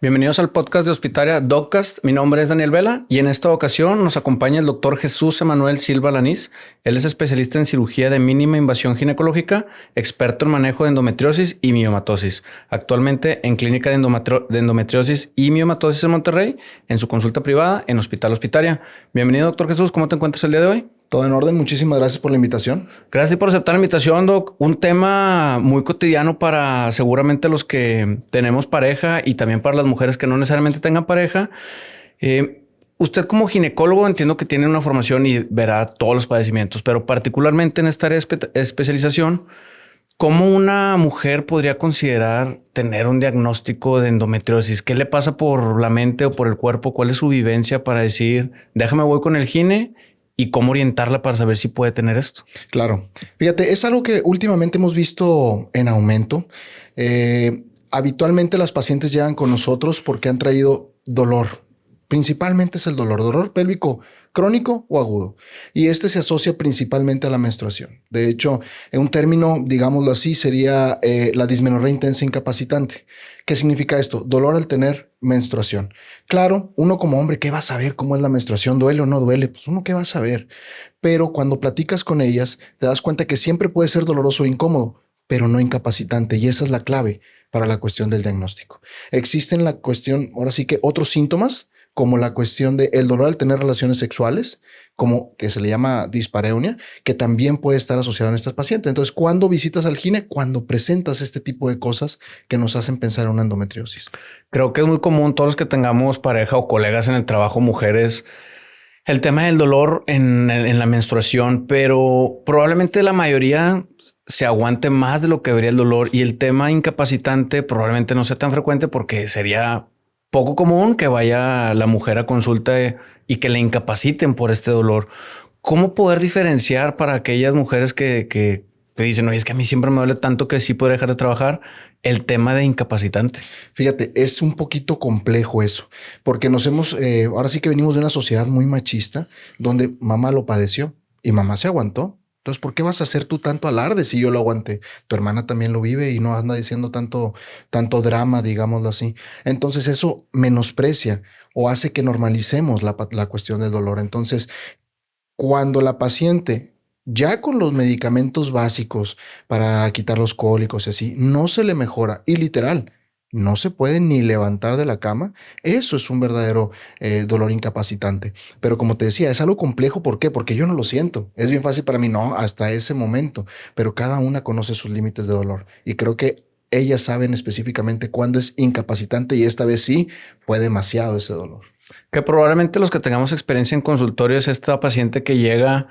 Bienvenidos al podcast de Hospitaria Doccast. Mi nombre es Daniel Vela y en esta ocasión nos acompaña el doctor Jesús Emanuel Silva Lanís. Él es especialista en cirugía de mínima invasión ginecológica, experto en manejo de endometriosis y miomatosis. Actualmente en clínica de endometriosis y miomatosis en Monterrey, en su consulta privada en Hospital Hospitaria. Bienvenido, doctor Jesús. ¿Cómo te encuentras el día de hoy? Todo en orden. Muchísimas gracias por la invitación. Gracias por aceptar la invitación, Doc. Un tema muy cotidiano para seguramente los que tenemos pareja y también para las mujeres que no necesariamente tengan pareja. Usted como ginecólogo entiendo que tiene una formación y verá todos los padecimientos, pero particularmente en esta área de especialización, ¿cómo una mujer podría considerar tener un diagnóstico de endometriosis? ¿Qué le pasa por la mente o por el cuerpo? ¿Cuál es su vivencia para decir, déjame voy con el gine? ¿Y cómo orientarla para saber si puede tener esto? Claro. Fíjate, es algo que últimamente hemos visto en aumento. Habitualmente las pacientes llegan con nosotros porque han traído dolor. Principalmente es el dolor pélvico crónico o agudo. Y este se asocia principalmente a la menstruación. De hecho, en un término, digámoslo así, sería la dismenorrea intensa incapacitante. ¿Qué significa esto? Dolor al tener menstruación. Claro, uno como hombre, ¿qué va a saber cómo es la menstruación? ¿Duele o no duele? Pues uno, ¿qué va a saber? Pero cuando platicas con ellas, te das cuenta que siempre puede ser doloroso o incómodo, pero no incapacitante. Y esa es la clave para la cuestión del diagnóstico. Existen la cuestión, ahora sí que otros síntomas, como la cuestión de el dolor al tener relaciones sexuales, como que se le llama dispareunia, que también puede estar asociado en estas pacientes. Entonces, ¿cuándo visitas al gine? Cuando presentas este tipo de cosas que nos hacen pensar en una endometriosis. Creo que es muy común todos los que tengamos pareja o colegas en el trabajo, mujeres, el tema del dolor en la menstruación, pero probablemente la mayoría se aguante más de lo que debería el dolor, y el tema incapacitante probablemente no sea tan frecuente porque sería poco común que vaya la mujer a consulta y que le incapaciten por este dolor. ¿Cómo poder diferenciar para aquellas mujeres que te dicen, oye, es que a mí siempre me duele tanto que sí puedo dejar de trabajar, el tema de incapacitante? Fíjate, es un poquito complejo eso, porque ahora sí que venimos de una sociedad muy machista, donde mamá lo padeció y mamá se aguantó. Entonces, ¿por qué vas a hacer tú tanto alarde si yo lo aguanté? Tu hermana también lo vive y no anda diciendo tanto drama, digámoslo así. Entonces, eso menosprecia o hace que normalicemos la cuestión del dolor. Entonces, cuando la paciente, ya con los medicamentos básicos para quitar los cólicos y así, no se le mejora y literal, no se puede ni levantar de la cama, eso es un verdadero dolor incapacitante. Pero como te decía, es algo complejo. ¿Por qué? Porque yo no lo siento. Es bien fácil para mí, no, hasta ese momento. Pero cada una conoce sus límites de dolor. Y creo que ellas saben específicamente cuándo es incapacitante y esta vez sí fue demasiado ese dolor. Que probablemente los que tengamos experiencia en consultorio es esta paciente que llega.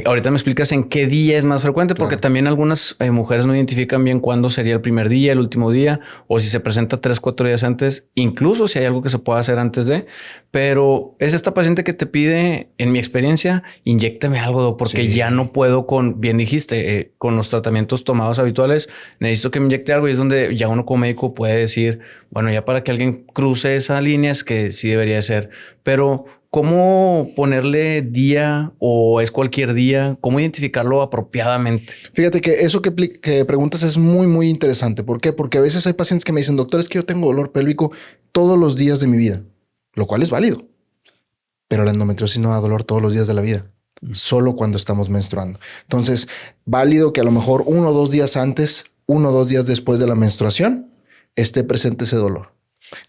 Ahorita me explicas en qué día es más frecuente, porque Claro. también algunas mujeres no identifican bien cuándo sería el primer día, el último día, o si se presenta 3-4 días antes, incluso si hay algo que se pueda hacer antes de. Pero es esta paciente que te pide, en mi experiencia, inyéctame algo, porque ya no puedo bien dijiste, con los tratamientos tomados habituales, necesito que me inyecte algo, y es donde ya uno como médico puede decir, bueno, ya para que alguien cruce esa línea es que sí debería ser. Pero ¿cómo ponerle día o es cualquier día? ¿Cómo identificarlo apropiadamente? Fíjate que eso que preguntas es muy, muy interesante. ¿Por qué? Porque a veces hay pacientes que me dicen, doctor, es que yo tengo dolor pélvico todos los días de mi vida, lo cual es válido. Pero la endometriosis no da dolor todos los días de la vida, solo cuando estamos menstruando. Entonces, válido que a lo mejor 1 o 2 días antes, 1 o 2 días después de la menstruación, esté presente ese dolor.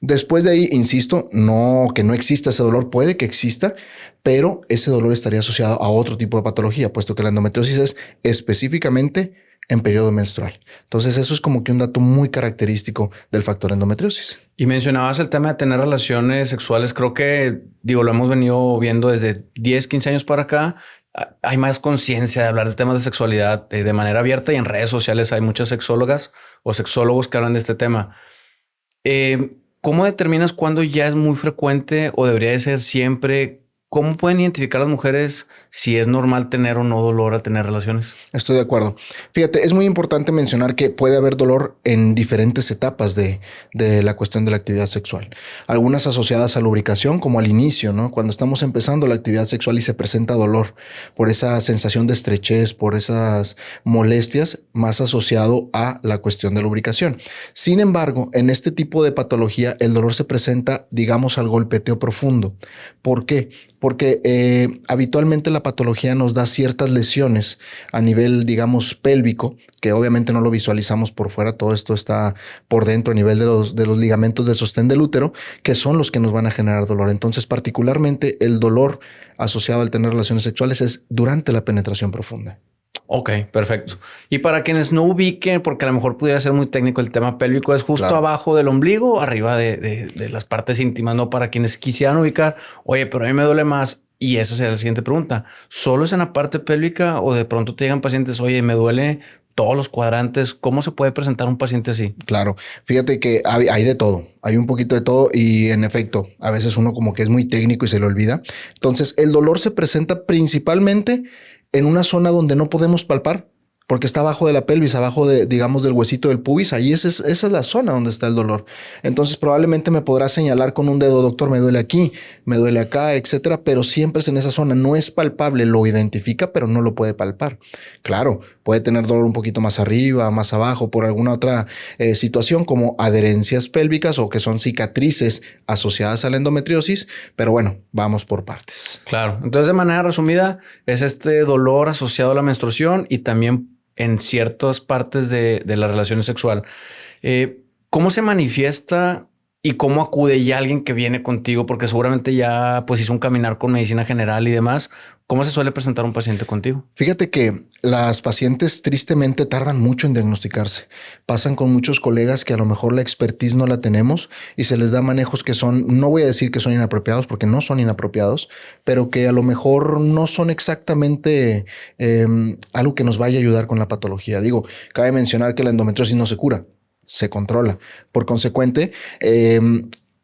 Después de ahí, insisto, no que no exista ese dolor, puede que exista, pero ese dolor estaría asociado a otro tipo de patología, puesto que la endometriosis es específicamente en periodo menstrual. Entonces, eso es como que un dato muy característico del factor endometriosis. Y mencionabas el tema de tener relaciones sexuales. Creo que, lo hemos venido viendo desde 10-15 años para acá. Hay más conciencia de hablar de temas de sexualidad de manera abierta, y en redes sociales hay muchas sexólogas o sexólogos que hablan de este tema. ¿Cómo determinas cuándo ya es muy frecuente o debería de ser siempre ¿cómo pueden identificar las mujeres si es normal tener o no dolor al tener relaciones? Estoy de acuerdo. Fíjate, es muy importante mencionar que puede haber dolor en diferentes etapas de la cuestión de la actividad sexual. Algunas asociadas a lubricación, como al inicio, ¿no? Cuando estamos empezando la actividad sexual y se presenta dolor por esa sensación de estrechez, por esas molestias, más asociado a la cuestión de lubricación. Sin embargo, en este tipo de patología, el dolor se presenta, digamos, al golpeteo profundo. ¿Por qué? Porque habitualmente la patología nos da ciertas lesiones a nivel, digamos, pélvico, que obviamente no lo visualizamos por fuera, todo esto está por dentro a nivel de los ligamentos de sostén del útero, que son los que nos van a generar dolor. Entonces, particularmente el dolor asociado al tener relaciones sexuales es durante la penetración profunda. Ok, perfecto. Y para quienes no ubiquen, porque a lo mejor pudiera ser muy técnico el tema pélvico, es justo Claro. abajo del ombligo, arriba de las partes íntimas, ¿no? Para quienes quisieran ubicar, oye, pero a mí me duele más. Y esa sería la siguiente pregunta. ¿Solo es en la parte pélvica o de pronto te llegan pacientes, oye, me duele todos los cuadrantes? ¿Cómo se puede presentar un paciente así? Claro, fíjate que hay de todo, hay un poquito de todo y en efecto, a veces uno como que es muy técnico y se le olvida. Entonces, el dolor se presenta principalmente en una zona donde no podemos palpar, porque está abajo de la pelvis, abajo de, digamos, del huesito del pubis. Ahí esa es la zona donde está el dolor. Entonces, probablemente me podrá señalar con un dedo, doctor, me duele aquí, me duele acá, etcétera, pero siempre es en esa zona. No es palpable, lo identifica, pero no lo puede palpar. Claro, puede tener dolor un poquito más arriba, más abajo, por alguna otra situación como adherencias pélvicas o que son cicatrices asociadas a la endometriosis, pero bueno, vamos por partes. Claro. Entonces, de manera resumida, es este dolor asociado a la menstruación y también en ciertas partes de la relación sexual. ¿Cómo se manifiesta y cómo acude ya alguien que viene contigo? Porque seguramente ya pues hizo un caminar con medicina general y demás. ¿Cómo se suele presentar un paciente contigo? Fíjate que las pacientes tristemente tardan mucho en diagnosticarse. Pasan con muchos colegas que a lo mejor la expertise no la tenemos y se les da manejos que son, no voy a decir que son inapropiados porque no son inapropiados, pero que a lo mejor no son exactamente algo que nos vaya a ayudar con la patología. Digo, cabe mencionar que la endometriosis no se cura, se controla. Por consecuente,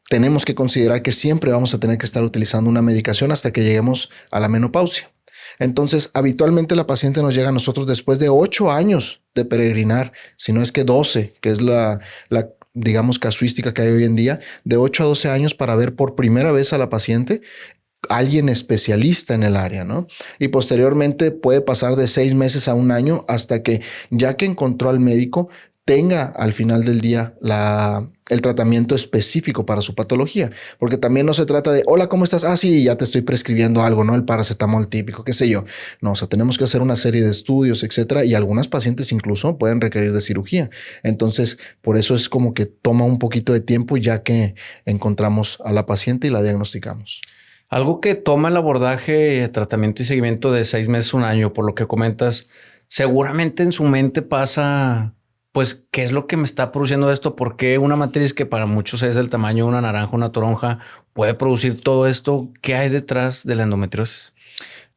tenemos que considerar que siempre vamos a tener que estar utilizando una medicación hasta que lleguemos a la menopausia. Entonces, habitualmente la paciente nos llega a nosotros después de 8 años de peregrinar, si no es que 12, que es la digamos, casuística que hay hoy en día, de 8 a 12 años para ver por primera vez a la paciente alguien especialista en el área, ¿no? Y posteriormente puede pasar de 6 meses a un año hasta que, ya que encontró al médico, tenga al final del día el tratamiento específico para su patología, porque también no se trata de, hola, ¿cómo estás? Ah, sí, ya te estoy prescribiendo algo, ¿no? El paracetamol típico, qué sé yo. No, o sea, tenemos que hacer una serie de estudios, etcétera, y algunas pacientes incluso pueden requerir de cirugía. Entonces, por eso es como que toma un poquito de tiempo ya que encontramos a la paciente y la diagnosticamos. Algo que toma el abordaje, tratamiento y seguimiento de 6 meses, un año, por lo que comentas, seguramente en su mente pasa, pues, ¿qué es lo que me está produciendo esto? ¿Por qué una matriz que para muchos es del tamaño de una naranja, una toronja, puede producir todo esto? ¿Qué hay detrás de la endometriosis?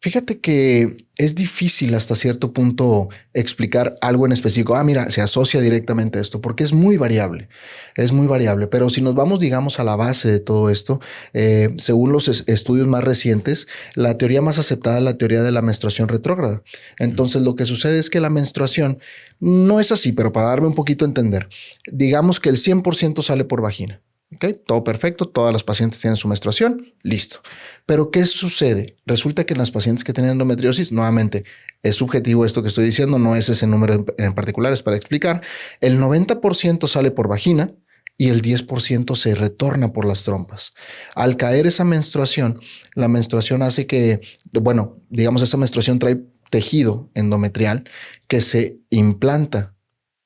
Fíjate que es difícil hasta cierto punto explicar algo en específico. Ah, mira, se asocia directamente a esto porque es muy variable, Pero si nos vamos, digamos, a la base de todo esto, según los estudios más recientes, la teoría más aceptada es la teoría de la menstruación retrógrada. Entonces, lo que sucede es que la menstruación no es así, pero para darme un poquito a entender, digamos que el 100% sale por vagina. Ok, todo perfecto, todas las pacientes tienen su menstruación, listo. Pero ¿qué sucede? Resulta que en las pacientes que tienen endometriosis, nuevamente, es subjetivo esto que estoy diciendo, no es ese número en particular, es para explicar, el 90% sale por vagina y el 10% se retorna por las trompas. Al caer esa menstruación, la menstruación hace que, bueno, digamos, esa menstruación trae tejido endometrial que se implanta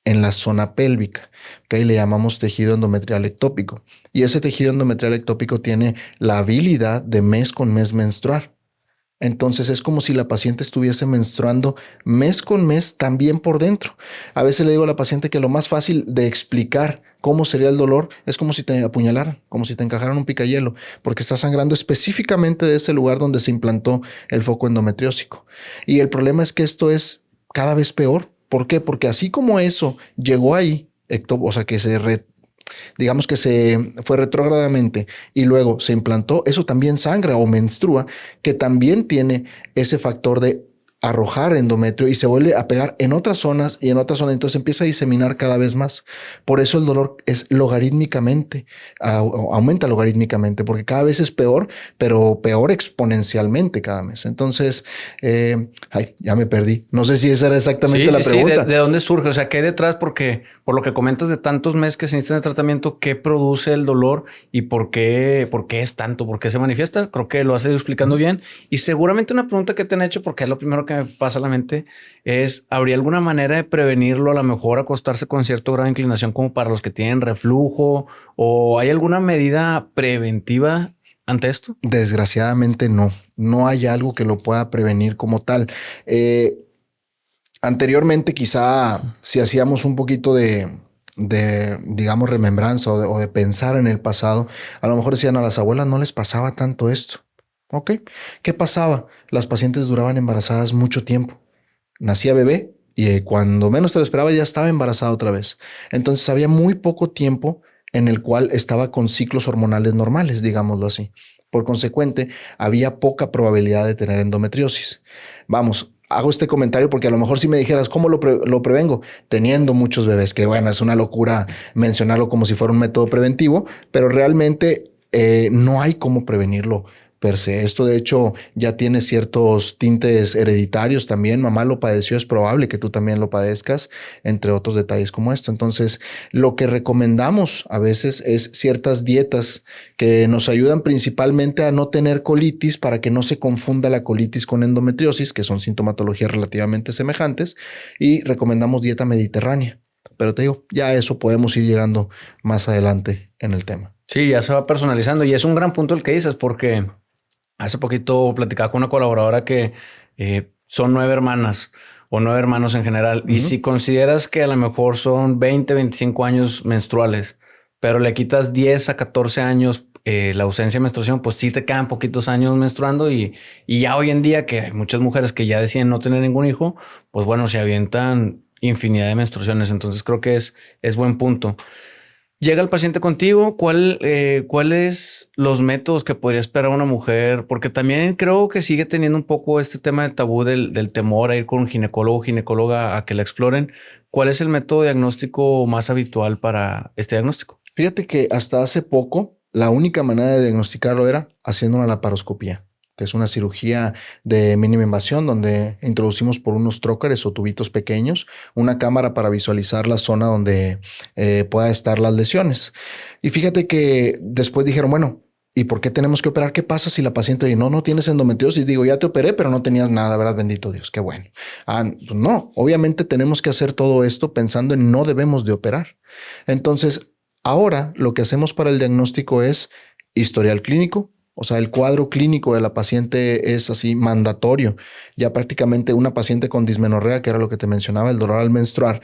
en la zona pélvica, que le llamamos tejido endometrial ectópico. Y ese tejido endometrial ectópico tiene la habilidad de mes con mes menstruar. Entonces es como si la paciente estuviese menstruando mes con mes también por dentro. A veces le digo a la paciente que lo más fácil de explicar cómo sería el dolor es como si te apuñalaran, como si te encajaran un picayelo, porque está sangrando específicamente de ese lugar donde se implantó el foco endometriósico. Y el problema es que esto es cada vez peor. ¿Por qué? Porque así como eso llegó ahí, o sea, que digamos que se fue retrógradamente y luego se implantó, eso también sangra o menstrua, que también tiene ese factor de arrojar endometrio y se vuelve a pegar en otras zonas y en otras zonas, entonces empieza a diseminar cada vez más. Por eso el dolor es logarítmicamente, aumenta logarítmicamente, porque cada vez es peor, pero peor exponencialmente cada mes. Entonces, ya me perdí. No sé si esa era exactamente la pregunta. ¿De dónde surge? O sea, ¿qué hay detrás? Porque por lo que comentas de tantos meses que se necesitan de tratamiento, ¿qué produce el dolor y por qué es tanto? ¿Por qué se manifiesta? Creo que lo has ido explicando bien. Y seguramente una pregunta que te han hecho, porque es lo primero que me pasa a la mente, es, ¿habría alguna manera de prevenirlo? A lo mejor acostarse con cierto grado de inclinación como para los que tienen reflujo, o ¿hay alguna medida preventiva ante esto? Desgraciadamente no hay algo que lo pueda prevenir como tal. Anteriormente quizá si hacíamos un poquito de digamos, remembranza o de pensar en el pasado, a lo mejor decían a las abuelas no les pasaba tanto esto. ¿Ok? ¿Qué pasaba? Las pacientes duraban embarazadas mucho tiempo. Nacía bebé y cuando menos te lo esperaba ya estaba embarazada otra vez. Entonces había muy poco tiempo en el cual estaba con ciclos hormonales normales, digámoslo así. Por consecuente, había poca probabilidad de tener endometriosis. Vamos, hago este comentario porque a lo mejor si me dijeras cómo lo prevengo, teniendo muchos bebés, que bueno, es una locura mencionarlo como si fuera un método preventivo, pero realmente no hay cómo prevenirlo per se. Esto de hecho ya tiene ciertos tintes hereditarios también. Mamá lo padeció, es probable que tú también lo padezcas, entre otros detalles como esto. Entonces, lo que recomendamos a veces es ciertas dietas que nos ayudan principalmente a no tener colitis para que no se confunda la colitis con endometriosis, que son sintomatologías relativamente semejantes, y recomendamos dieta mediterránea. Pero te digo, ya a eso podemos ir llegando más adelante en el tema. Sí, ya se va personalizando y es un gran punto el que dices porque hace poquito platicaba con una colaboradora que son 9 hermanas o 9 hermanos en general. Y si consideras que a lo mejor son 20, 25 años menstruales, pero le quitas 10 a 14 años la ausencia de menstruación, pues sí te quedan poquitos años menstruando y ya hoy en día que hay muchas mujeres que ya deciden no tener ningún hijo, pues bueno, se avientan infinidad de menstruaciones. Entonces creo que es buen punto. Llega el paciente contigo, ¿cuáles los métodos que podría esperar una mujer? Porque también creo que sigue teniendo un poco este tema del tabú del temor a ir con un ginecólogo o ginecóloga a que la exploren. ¿Cuál es el método diagnóstico más habitual para este diagnóstico? Fíjate que hasta hace poco la única manera de diagnosticarlo era haciendo una laparoscopía, que es una cirugía de mínima invasión donde introducimos por unos trócares o tubitos pequeños una cámara para visualizar la zona donde pueda estar las lesiones. Y fíjate que después dijeron, bueno, ¿y por qué tenemos que operar? ¿Qué pasa si la paciente dice, no tienes endometriosis? Digo, ya te operé, pero no tenías nada, ¿verdad? Bendito Dios, qué bueno. Pues no, obviamente tenemos que hacer todo esto pensando en no debemos de operar. Entonces, ahora lo que hacemos para el diagnóstico es historial clínico. O sea, el cuadro clínico de la paciente es así mandatorio. Ya prácticamente una paciente con dismenorrea, que era lo que te mencionaba, el dolor al menstruar,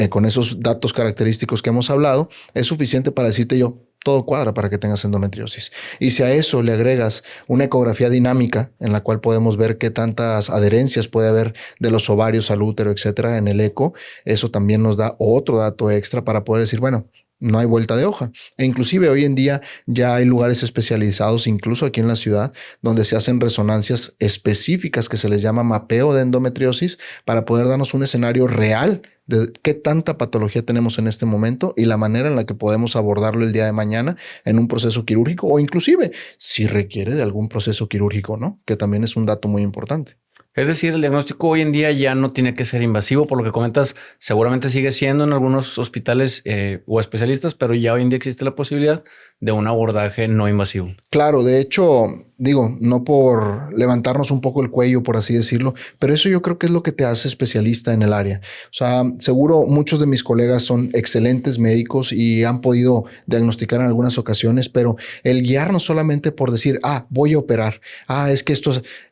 con esos datos característicos que hemos hablado, es suficiente para decirte yo, todo cuadra para que tengas endometriosis. Y si a eso le agregas una ecografía dinámica en la cual podemos ver qué tantas adherencias puede haber de los ovarios al útero, etcétera, en el eco, eso también nos da otro dato extra para poder decir, bueno, no hay vuelta de hoja. E inclusive hoy en día ya hay lugares especializados, incluso aquí en la ciudad, donde se hacen resonancias específicas que se les llama mapeo de endometriosis para poder darnos un escenario real de qué tanta patología tenemos en este momento y la manera en la que podemos abordarlo el día de mañana en un proceso quirúrgico o inclusive si requiere de algún proceso quirúrgico, ¿no? Que también es un dato muy importante. Es decir, el diagnóstico hoy en día ya no tiene que ser invasivo, por lo que comentas, seguramente sigue siendo en algunos hospitales o especialistas, pero ya hoy en día existe la posibilidad de un abordaje no invasivo. Claro, de hecho, digo, no por levantarnos un poco el cuello, por así decirlo, pero eso yo creo que es lo que te hace especialista en el área. O sea, seguro muchos de mis colegas son excelentes médicos y han podido diagnosticar en algunas ocasiones, pero el guiarnos solamente por decir, voy a operar, es que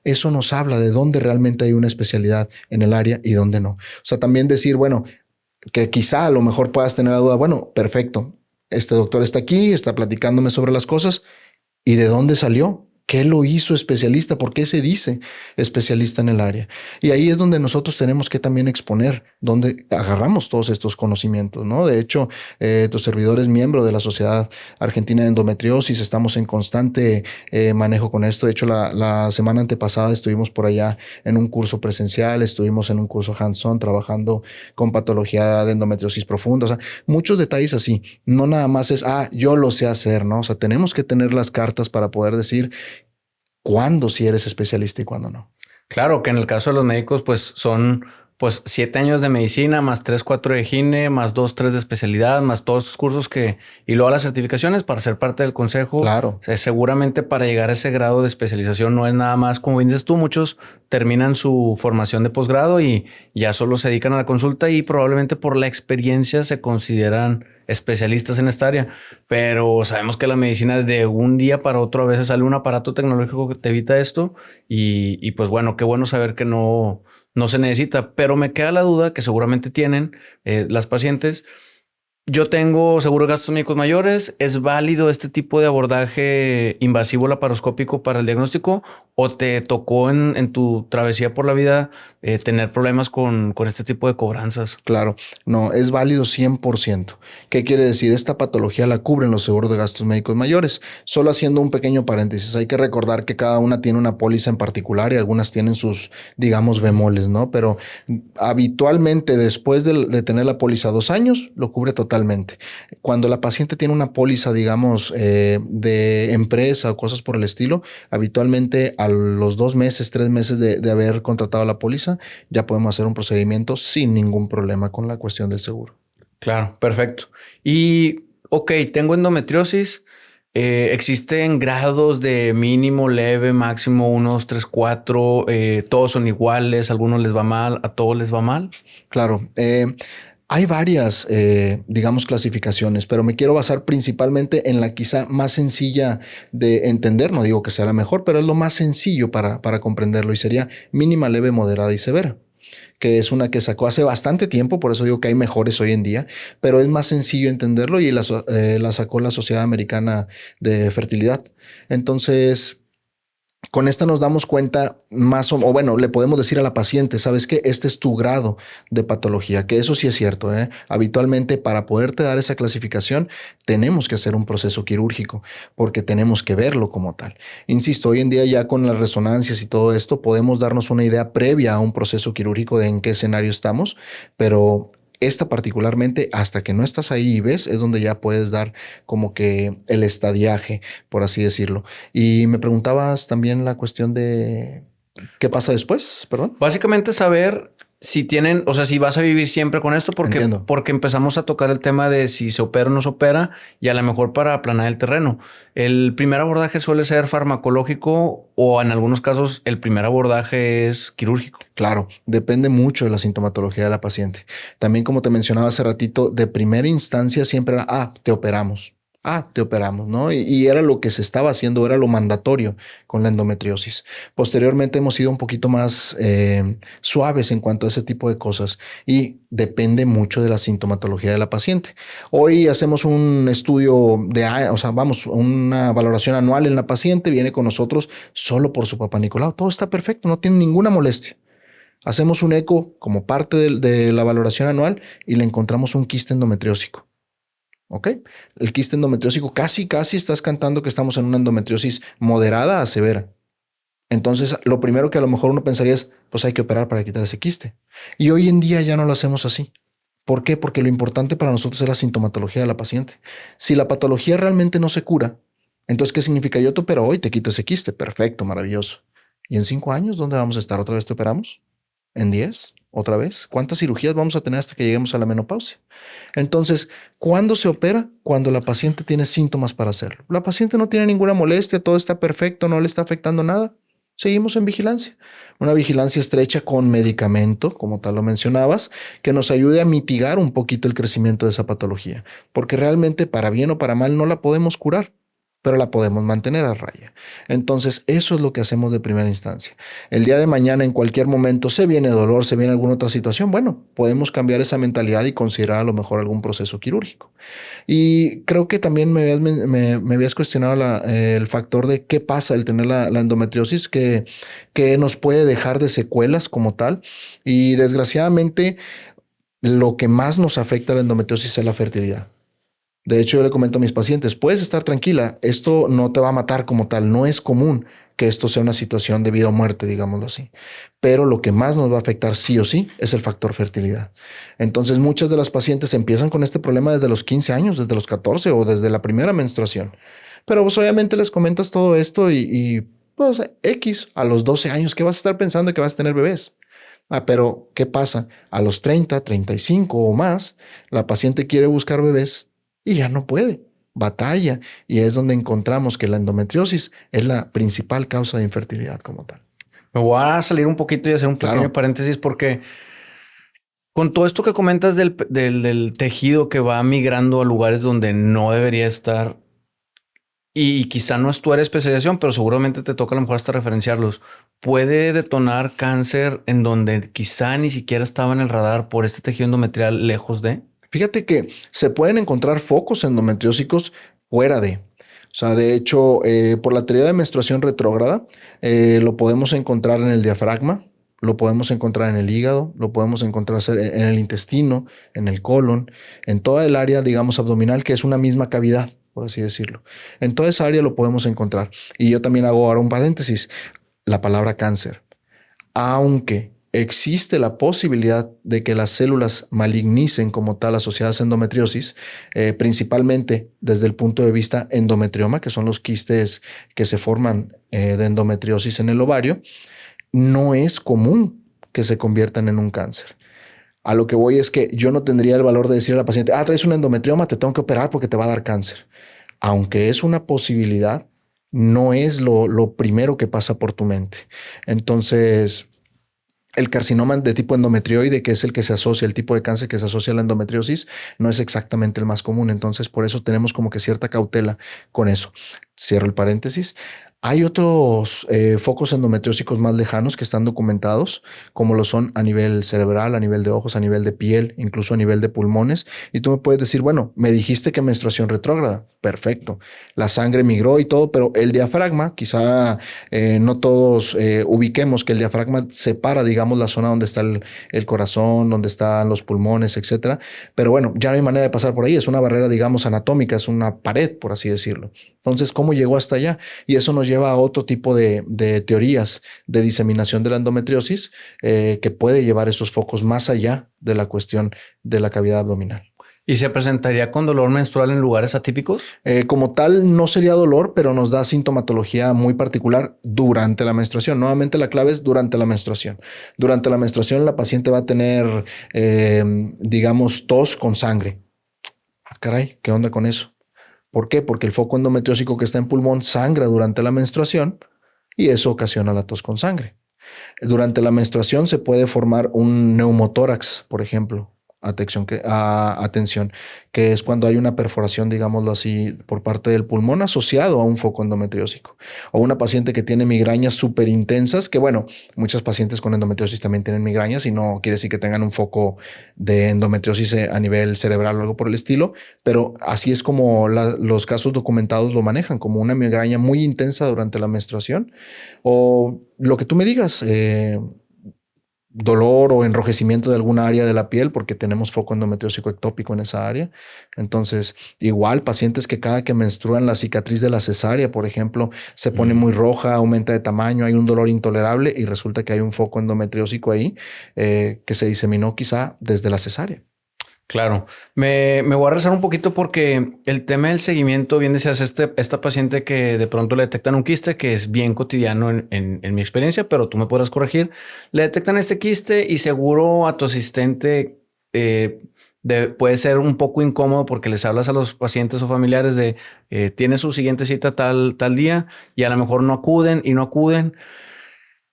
eso nos habla de dónde realmente hay una especialidad en el área y dónde no. O sea, también decir, bueno, que quizá a lo mejor puedas tener la duda, bueno, perfecto, este doctor está aquí, está platicándome sobre las cosas. ¿Y de dónde salió? ¿Qué lo hizo especialista? ¿Por qué se dice especialista en el área? Y ahí es donde nosotros tenemos que también exponer, donde agarramos todos estos conocimientos, ¿no? De hecho, tu servidor es miembro de la Sociedad Argentina de Endometriosis, estamos en constante manejo con esto. De hecho, la semana antepasada estuvimos por allá en un curso presencial, estuvimos en un curso hands-on trabajando con patología de endometriosis profunda, o sea, muchos detalles así. No nada más es, yo lo sé hacer, ¿no? O sea, tenemos que tener las cartas para poder decir cuándo sí eres especialista y cuándo no. Claro que en el caso de los médicos, pues son pues 7 años de medicina, más 3, 4 de gine, más 2, 3 de especialidad, más todos estos cursos y luego las certificaciones para ser parte del consejo. Claro. O sea, seguramente para llegar a ese grado de especialización no es nada más, como dices tú, muchos terminan su formación de posgrado y ya solo se dedican a la consulta y probablemente por la experiencia se consideran especialistas en esta área, pero sabemos que la medicina de un día para otro a veces sale un aparato tecnológico que te evita esto y pues bueno, qué bueno saber que no se necesita, pero me queda la duda que seguramente tienen las pacientes. Yo tengo seguro de gastos médicos mayores. ¿Es válido este tipo de abordaje invasivo laparoscópico para el diagnóstico? ¿O te tocó en tu travesía por la vida tener problemas con este tipo de cobranzas? Claro, no, es válido 100%. ¿Qué quiere decir? Esta patología la cubren los seguros de gastos médicos mayores. Solo haciendo un pequeño paréntesis, hay que recordar que cada una tiene una póliza en particular y algunas tienen sus, digamos, bemoles, ¿no? Pero habitualmente después de tener la póliza 2 años, lo cubre totalmente. Cuando la paciente tiene una póliza, digamos, de empresa o cosas por el estilo, habitualmente a los 2 meses, 3 meses de haber contratado la póliza, ya podemos hacer un procedimiento sin ningún problema con la cuestión del seguro. Claro, perfecto. Y, ok, tengo endometriosis. Existen grados de mínimo, leve, máximo, 1, 2, 3, 4. Todos son iguales, a algunos les va mal, a todos les va mal. Claro, hay varias, digamos, clasificaciones, pero me quiero basar principalmente en la quizá más sencilla de entender. No digo que sea la mejor, pero es lo más sencillo para comprenderlo y sería mínima, leve, moderada y severa, que es una que sacó hace bastante tiempo, por eso digo que hay mejores hoy en día, pero es más sencillo entenderlo y la sacó la Sociedad Americana de Fertilidad. Entonces, con esta nos damos cuenta más o bueno, le podemos decir a la paciente, ¿sabes qué? Este es tu grado de patología, que eso sí es cierto, ¿eh? Habitualmente para poderte dar esa clasificación tenemos que hacer un proceso quirúrgico porque tenemos que verlo como tal. Insisto, hoy en día ya con las resonancias y todo esto podemos darnos una idea previa a un proceso quirúrgico de en qué escenario estamos, pero esta particularmente, hasta que no estás ahí y ves, es donde ya puedes dar como que el estadiaje, por así decirlo. Y me preguntabas también la cuestión de qué pasa después, perdón. Básicamente saber si tienen, o sea, si vas a vivir siempre con esto, porque empezamos a tocar el tema de si se opera o no se opera y a lo mejor para aplanar el terreno. El primer abordaje suele ser farmacológico o en algunos casos el primer abordaje es quirúrgico. Claro, depende mucho de la sintomatología de la paciente. También, como te mencionaba hace ratito, de primera instancia siempre era, te operamos. Te operamos, ¿no? Y era lo que se estaba haciendo, era lo mandatorio con la endometriosis. Posteriormente hemos sido un poquito más suaves en cuanto a ese tipo de cosas y depende mucho de la sintomatología de la paciente. Hoy hacemos un estudio una valoración anual en la paciente, viene con nosotros solo por su papá Nicolau. Todo está perfecto, no tiene ninguna molestia. Hacemos un eco como parte de la valoración anual y le encontramos un quiste endometriósico. ¿Ok? El quiste endometriósico casi estás cantando que estamos en una endometriosis moderada a severa. Entonces, lo primero que a lo mejor uno pensaría es, pues hay que operar para quitar ese quiste. Y hoy en día ya no lo hacemos así. ¿Por qué? Porque lo importante para nosotros es la sintomatología de la paciente. Si la patología realmente no se cura, entonces, ¿qué significa? Yo te opero hoy, te quito ese quiste. Perfecto, maravilloso. ¿Y en 5 años dónde vamos a estar? ¿Otra vez te operamos? ¿En 10? ¿Otra vez? ¿Cuántas cirugías vamos a tener hasta que lleguemos a la menopausia? Entonces, ¿cuándo se opera? Cuando la paciente tiene síntomas para hacerlo. La paciente no tiene ninguna molestia, todo está perfecto, no le está afectando nada. Seguimos en vigilancia. Una vigilancia estrecha con medicamento, como tal lo mencionabas, que nos ayude a mitigar un poquito el crecimiento de esa patología. Porque realmente, para bien o para mal, no la podemos curar. pero la podemos mantener a raya. Entonces, eso es lo que hacemos de primera instancia. El día de mañana, en cualquier momento, se viene dolor, se viene alguna otra situación, bueno, podemos cambiar esa mentalidad y considerar a lo mejor algún proceso quirúrgico. Y creo que también me habías cuestionado el factor de qué pasa el tener la endometriosis, que nos puede dejar de secuelas como tal. Y desgraciadamente, lo que más nos afecta a la endometriosis es la fertilidad. De hecho, yo le comento a mis pacientes, puedes estar tranquila, esto no te va a matar como tal, no es común que esto sea una situación de vida o muerte, digámoslo así. Pero lo que más nos va a afectar sí o sí es el factor fertilidad. Entonces, muchas de las pacientes empiezan con este problema desde los 15 años, desde los 14 o desde la primera menstruación. Pero pues obviamente les comentas todo esto pues X, a los 12 años, ¿qué vas a estar pensando que vas a tener bebés? Pero ¿qué pasa? A los 30, 35 o más, la paciente quiere buscar bebés y ya no puede, batalla, y es donde encontramos que la endometriosis es la principal causa de infertilidad como tal. Me voy a salir un poquito y hacer un pequeño paréntesis porque con todo esto que comentas del tejido que va migrando a lugares donde no debería estar, y quizá no es tu área de especialización, pero seguramente te toca a lo mejor hasta referenciarlos, puede detonar cáncer en donde quizá ni siquiera estaba en el radar por este tejido endometrial lejos de... Fíjate que se pueden encontrar focos endometriósicos fuera de. O sea, de hecho, por la teoría de menstruación retrógrada, lo podemos encontrar en el diafragma, lo podemos encontrar en el hígado, lo podemos encontrar en el intestino, en el colon, en toda el área, digamos, abdominal, que es una misma cavidad, por así decirlo. En toda esa área lo podemos encontrar. Y yo también hago ahora un paréntesis, la palabra cáncer. Aunque existe la posibilidad de que las células malignicen como tal asociadas a endometriosis, principalmente desde el punto de vista endometrioma, que son los quistes que se forman de endometriosis en el ovario, no es común que se conviertan en un cáncer. A lo que voy es que yo no tendría el valor de decir a la paciente, traes un endometrioma, te tengo que operar porque te va a dar cáncer. Aunque es una posibilidad, no es lo primero que pasa por tu mente. Entonces, el carcinoma de tipo endometrioide, que es el que se asocia, el tipo de cáncer que se asocia a la endometriosis, no es exactamente el más común. Entonces, por eso tenemos como que cierta cautela con eso. Cierro el paréntesis. Hay otros focos endometriósicos más lejanos que están documentados, como lo son a nivel cerebral, a nivel de ojos, a nivel de piel, incluso a nivel de pulmones. Y tú me puedes decir, bueno, me dijiste que menstruación retrógrada. Perfecto. La sangre migró y todo, pero el diafragma, quizá no todos ubiquemos que el diafragma separa, digamos, la zona donde está el corazón, donde están los pulmones, etcétera. Pero bueno, ya no hay manera de pasar por ahí. Es una barrera, digamos, anatómica, es una pared, por así decirlo. Entonces, ¿cómo llegó hasta allá? Y eso nos lleva a otro tipo de teorías de diseminación de la endometriosis que puede llevar esos focos más allá de la cuestión de la cavidad abdominal. ¿Y se presentaría con dolor menstrual en lugares atípicos? Como tal, no sería dolor, pero nos da sintomatología muy particular durante la menstruación. Nuevamente, la clave es durante la menstruación. Durante la menstruación, la paciente va a tener, digamos, tos con sangre. Caray, ¿qué onda con eso? ¿Por qué? Porque el foco endometriósico que está en pulmón sangra durante la menstruación y eso ocasiona la tos con sangre. Durante la menstruación se puede formar un neumotórax, por ejemplo. Atención, que es cuando hay una perforación, digámoslo así, por parte del pulmón asociado a un foco endometriósico. O una paciente que tiene migrañas súper intensas, que bueno, muchas pacientes con endometriosis también tienen migrañas y no quiere decir que tengan un foco de endometriosis a nivel cerebral o algo por el estilo, pero así es como los casos documentados lo manejan, como una migraña muy intensa durante la menstruación. O lo que tú me digas, dolor o enrojecimiento de alguna área de la piel porque tenemos foco endometriósico ectópico en esa área. Entonces, igual pacientes que cada que menstruan la cicatriz de la cesárea, por ejemplo, se pone muy roja, aumenta de tamaño, hay un dolor intolerable y resulta que hay un foco endometriósico ahí que se diseminó quizá desde la cesárea. Claro, me voy a rezar un poquito porque el tema del seguimiento, bien decías, esta paciente que de pronto le detectan un quiste, que es bien cotidiano en mi experiencia, pero tú me podrás corregir, le detectan este quiste y seguro a tu asistente puede ser un poco incómodo porque les hablas a los pacientes o familiares de tiene su siguiente cita tal día y a lo mejor no acuden.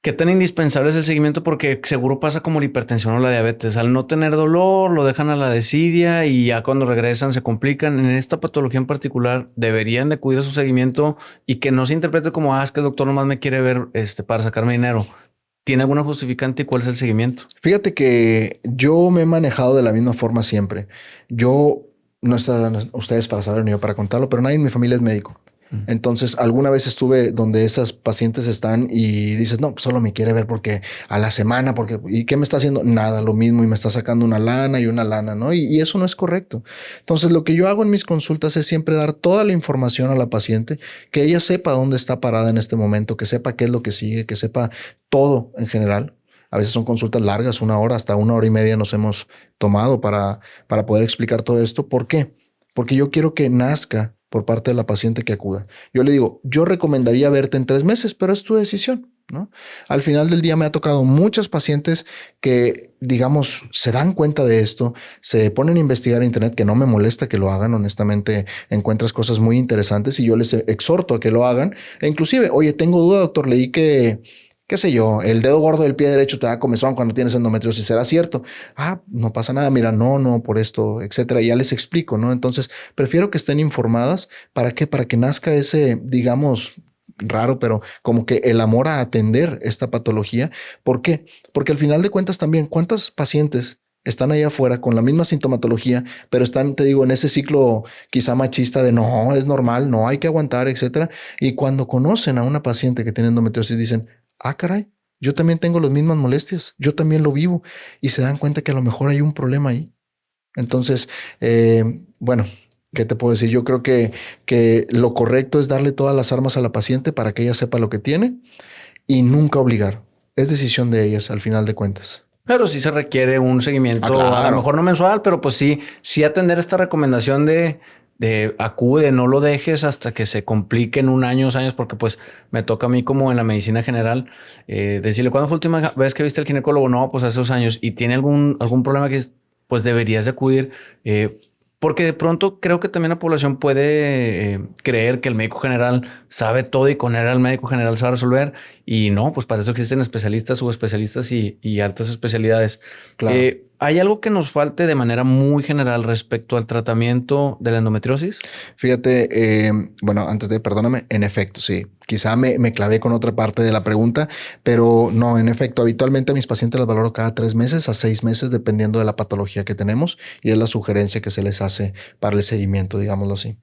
¿Qué tan indispensable es el seguimiento? Porque seguro pasa como la hipertensión o la diabetes. Al no tener dolor, lo dejan a la desidia y ya cuando regresan se complican. En esta patología en particular, deberían de acudir a su seguimiento y que no se interprete como, es que el doctor nomás me quiere ver para sacarme dinero. ¿Tiene alguna justificante y cuál es el seguimiento? Fíjate que yo me he manejado de la misma forma siempre. Yo, no están ustedes para saber ni yo para contarlo, pero nadie en mi familia es médico. Entonces, alguna vez estuve donde esas pacientes están y dices, no, pues solo me quiere ver porque a la semana, porque, ¿y qué me está haciendo? Nada, lo mismo, y me está sacando una lana y una lana, ¿no? Y eso no es correcto. Entonces, lo que yo hago en mis consultas es siempre dar toda la información a la paciente, que ella sepa dónde está parada en este momento, que sepa qué es lo que sigue, que sepa todo en general. A veces son consultas largas, 1 hora, hasta 1 hora y media nos hemos tomado para poder explicar todo esto. ¿Por qué? Porque yo quiero que nazca por parte de la paciente que acuda. Yo le digo, yo recomendaría verte en 3 meses, pero es tu decisión, ¿no? Al final del día me ha tocado muchas pacientes que, digamos, se dan cuenta de esto, se ponen a investigar en internet, que no me molesta que lo hagan. Honestamente, encuentras cosas muy interesantes y yo les exhorto a que lo hagan. E inclusive, oye, tengo duda, doctor, leí que qué sé yo, el dedo gordo del pie derecho te da comezón cuando tienes endometriosis. ¿Será cierto? No pasa nada. Mira, no, por esto, etcétera. Y ya les explico, ¿no? Entonces, prefiero que estén informadas. ¿Para qué? Para que nazca ese, digamos, raro, pero como que el amor a atender esta patología. ¿Por qué? Porque al final de cuentas también, ¿cuántas pacientes están allá afuera con la misma sintomatología, pero están, te digo, en ese ciclo quizá machista de no, es normal, no hay que aguantar, etcétera? Y cuando conocen a una paciente que tiene endometriosis, dicen, caray, yo también tengo las mismas molestias, yo también lo vivo, y se dan cuenta que a lo mejor hay un problema ahí. Entonces, bueno, ¿qué te puedo decir? Yo creo que lo correcto es darle todas las armas a la paciente para que ella sepa lo que tiene y nunca obligar. Es decisión de ellas al final de cuentas. Pero sí se requiere un seguimiento, Claro. a lo mejor no mensual, pero pues sí atender esta recomendación de acude, no lo dejes hasta que se complique en 1 año, 2 años, porque pues me toca a mí como en la medicina general decirle, ¿cuándo fue la última vez que viste al ginecólogo? No, pues hace 2 años y tiene algún problema que pues deberías de acudir. Porque de pronto creo que también la población puede creer que el médico general sabe todo y con él al médico general se va a resolver. Y no, pues para eso existen especialistas, subespecialistas y altas especialidades. Claro. ¿Hay algo que nos falte de manera muy general respecto al tratamiento de la endometriosis? Fíjate, bueno, perdóname, en efecto, sí. Quizá me clavé con otra parte de la pregunta, pero no, en efecto, habitualmente a mis pacientes las valoro cada 3 meses a 6 meses, dependiendo de la patología que tenemos, y es la sugerencia que se les hace para el seguimiento, digámoslo así.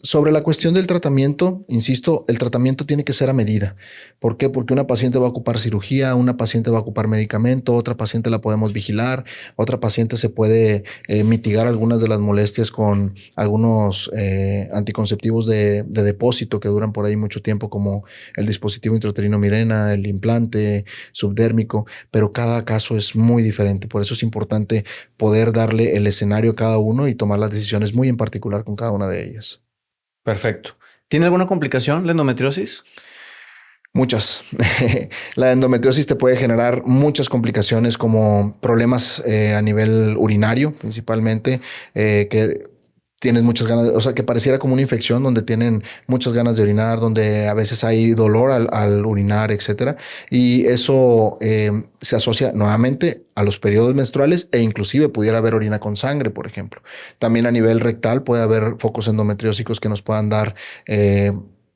Sobre la cuestión del tratamiento, insisto, el tratamiento tiene que ser a medida. ¿Por qué? Porque una paciente va a ocupar cirugía, una paciente va a ocupar medicamento, otra paciente la podemos vigilar, otra paciente se puede mitigar algunas de las molestias con algunos anticonceptivos de depósito que duran por ahí mucho tiempo, como el dispositivo intrauterino Mirena, el implante subdérmico, pero cada caso es muy diferente. Por eso es importante poder darle el escenario a cada uno y tomar las decisiones muy en particular con cada una de ellas. Perfecto. ¿Tiene alguna complicación la endometriosis? Muchas. La endometriosis te puede generar muchas complicaciones como problemas a nivel urinario, principalmente, que tienes muchas ganas, o sea, que pareciera como una infección donde tienen muchas ganas de orinar, donde a veces hay dolor al orinar, etcétera. Y eso se asocia nuevamente a los periodos menstruales e inclusive pudiera haber orina con sangre, por ejemplo. También a nivel rectal puede haber focos endometriósicos que nos puedan dar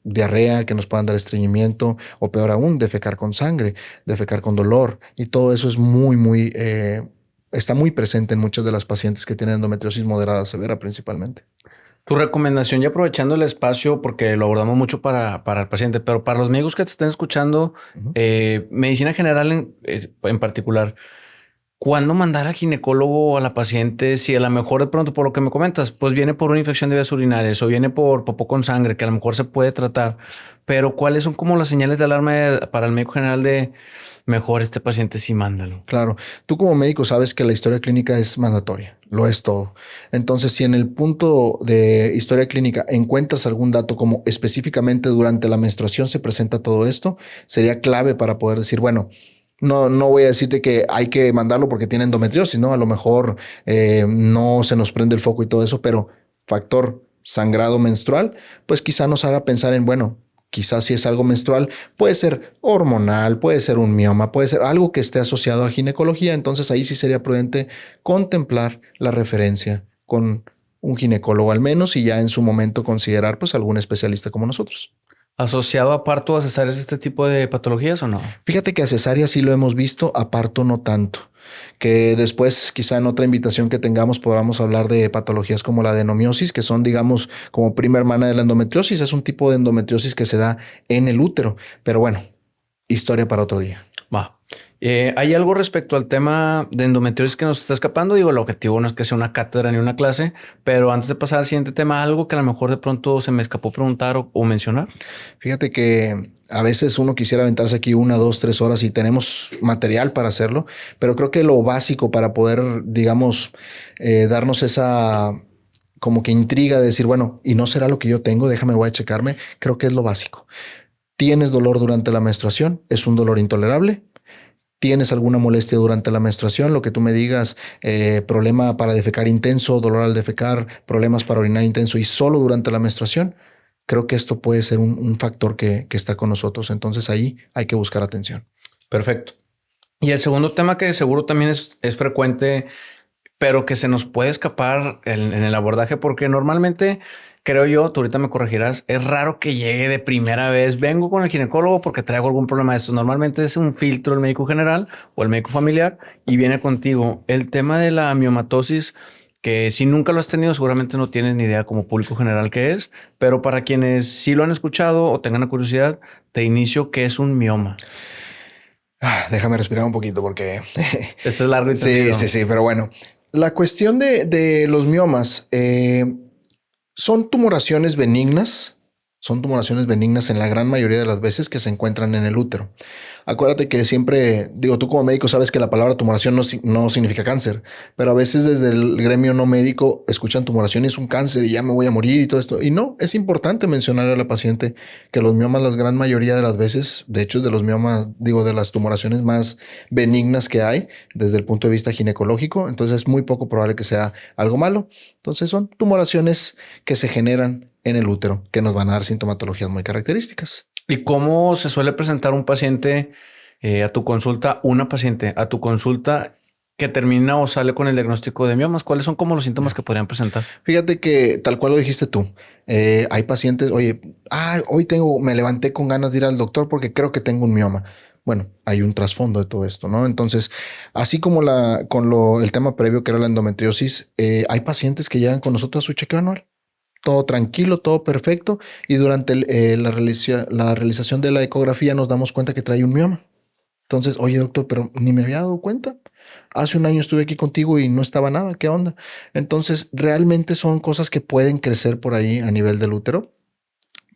diarrea, que nos puedan dar estreñimiento o peor aún, defecar con sangre, defecar con dolor. Y todo eso es está muy presente en muchas de las pacientes que tienen endometriosis moderada severa principalmente. Tu recomendación, ya aprovechando el espacio, porque lo abordamos mucho para el paciente, pero para los médicos que te estén escuchando, medicina general en particular, ¿cuándo mandar al ginecólogo a la paciente? Si a lo mejor de pronto, por lo que me comentas, pues viene por una infección de vías urinarias o viene por popó con sangre, que a lo mejor se puede tratar, pero ¿cuáles son como las señales de alarma para el médico general de mejor este paciente sí mándalo? Claro, tú como médico sabes que la historia clínica es mandatoria, lo es todo. Entonces, si en el punto de historia clínica encuentras algún dato como específicamente durante la menstruación se presenta todo esto, sería clave para poder decir, bueno, no voy a decirte que hay que mandarlo porque tiene endometriosis, ¿no? A lo mejor no se nos prende el foco y todo eso, pero factor sangrado menstrual, pues quizá nos haga pensar en, bueno, Quizás si es algo menstrual, puede ser hormonal, puede ser un mioma, puede ser algo que esté asociado a ginecología. Entonces ahí sí sería prudente contemplar la referencia con un ginecólogo al menos y ya en su momento considerar pues algún especialista como nosotros. ¿Asociado a parto a cesáreas este tipo de patologías o no? Fíjate que a cesárea sí lo hemos visto, a parto no tanto. Que después quizá en otra invitación que tengamos podamos hablar de patologías como la adenomiosis, que son digamos como prima hermana de la endometriosis. Es un tipo de endometriosis que se da en el útero. Pero bueno, historia para otro día. Va. ¿Hay algo respecto al tema de endometriosis que nos está escapando? Digo, el objetivo no es que sea una cátedra ni una clase, pero antes de pasar al siguiente tema, algo que a lo mejor de pronto se me escapó preguntar o mencionar. Fíjate que a veces uno quisiera aventarse aquí 1, 2, 3 horas y tenemos material para hacerlo, pero creo que lo básico para poder, digamos, darnos esa como que intriga de decir, bueno, y no será lo que yo tengo, déjame, voy a checarme, creo que es lo básico. ¿Tienes dolor durante la menstruación? ¿Es un dolor intolerable? ¿Tienes alguna molestia durante la menstruación? Lo que tú me digas, problema para defecar intenso, dolor al defecar, problemas para orinar intenso y solo durante la menstruación. Creo que esto puede ser un factor que está con nosotros. Entonces ahí hay que buscar atención. Perfecto. Y el segundo tema que seguro también es frecuente, pero que se nos puede escapar en el abordaje, porque normalmente creo yo, tú ahorita me corregirás, es raro que llegue de primera vez. Vengo con el ginecólogo porque traigo algún problema de esto. Normalmente es un filtro el médico general o el médico familiar y viene contigo. El tema de la miomatosis, que si nunca lo has tenido, seguramente no tienes ni idea como público general qué es, pero para quienes sí lo han escuchado o tengan la curiosidad, te inicio qué es un mioma. Déjame respirar un poquito porque... Este es largo y sí, sí, sí, pero bueno. La cuestión de los miomas son tumoraciones benignas. Son tumoraciones benignas en la gran mayoría de las veces que se encuentran en el útero. Acuérdate que siempre, digo, tú como médico sabes que la palabra tumoración no significa cáncer, pero a veces desde el gremio no médico escuchan tumoración y es un cáncer y ya me voy a morir y todo esto. Y no, es importante mencionar a la paciente que los miomas, la gran mayoría de las veces, de hecho, de los miomas, digo, de las tumoraciones más benignas que hay desde el punto de vista ginecológico, entonces es muy poco probable que sea algo malo. Entonces son tumoraciones que se generan en el útero, que nos van a dar sintomatologías muy características. ¿Y cómo se suele presentar un paciente a tu consulta, una paciente a tu consulta que termina o sale con el diagnóstico de miomas? ¿Cuáles son como los síntomas que podrían presentar? Fíjate que tal cual lo dijiste tú, hay pacientes, oye, hoy me levanté con ganas de ir al doctor porque creo que tengo un mioma. Bueno, hay un trasfondo de todo esto, ¿no? Entonces, así como el tema previo que era la endometriosis, hay pacientes que llegan con nosotros a su chequeo anual. Todo tranquilo, todo perfecto. Y durante la realización de la ecografía nos damos cuenta que trae un mioma. Entonces, oye, doctor, pero ni me había dado cuenta. Hace un año estuve aquí contigo y no estaba nada. ¿Qué onda? Entonces, realmente son cosas que pueden crecer por ahí a nivel del útero.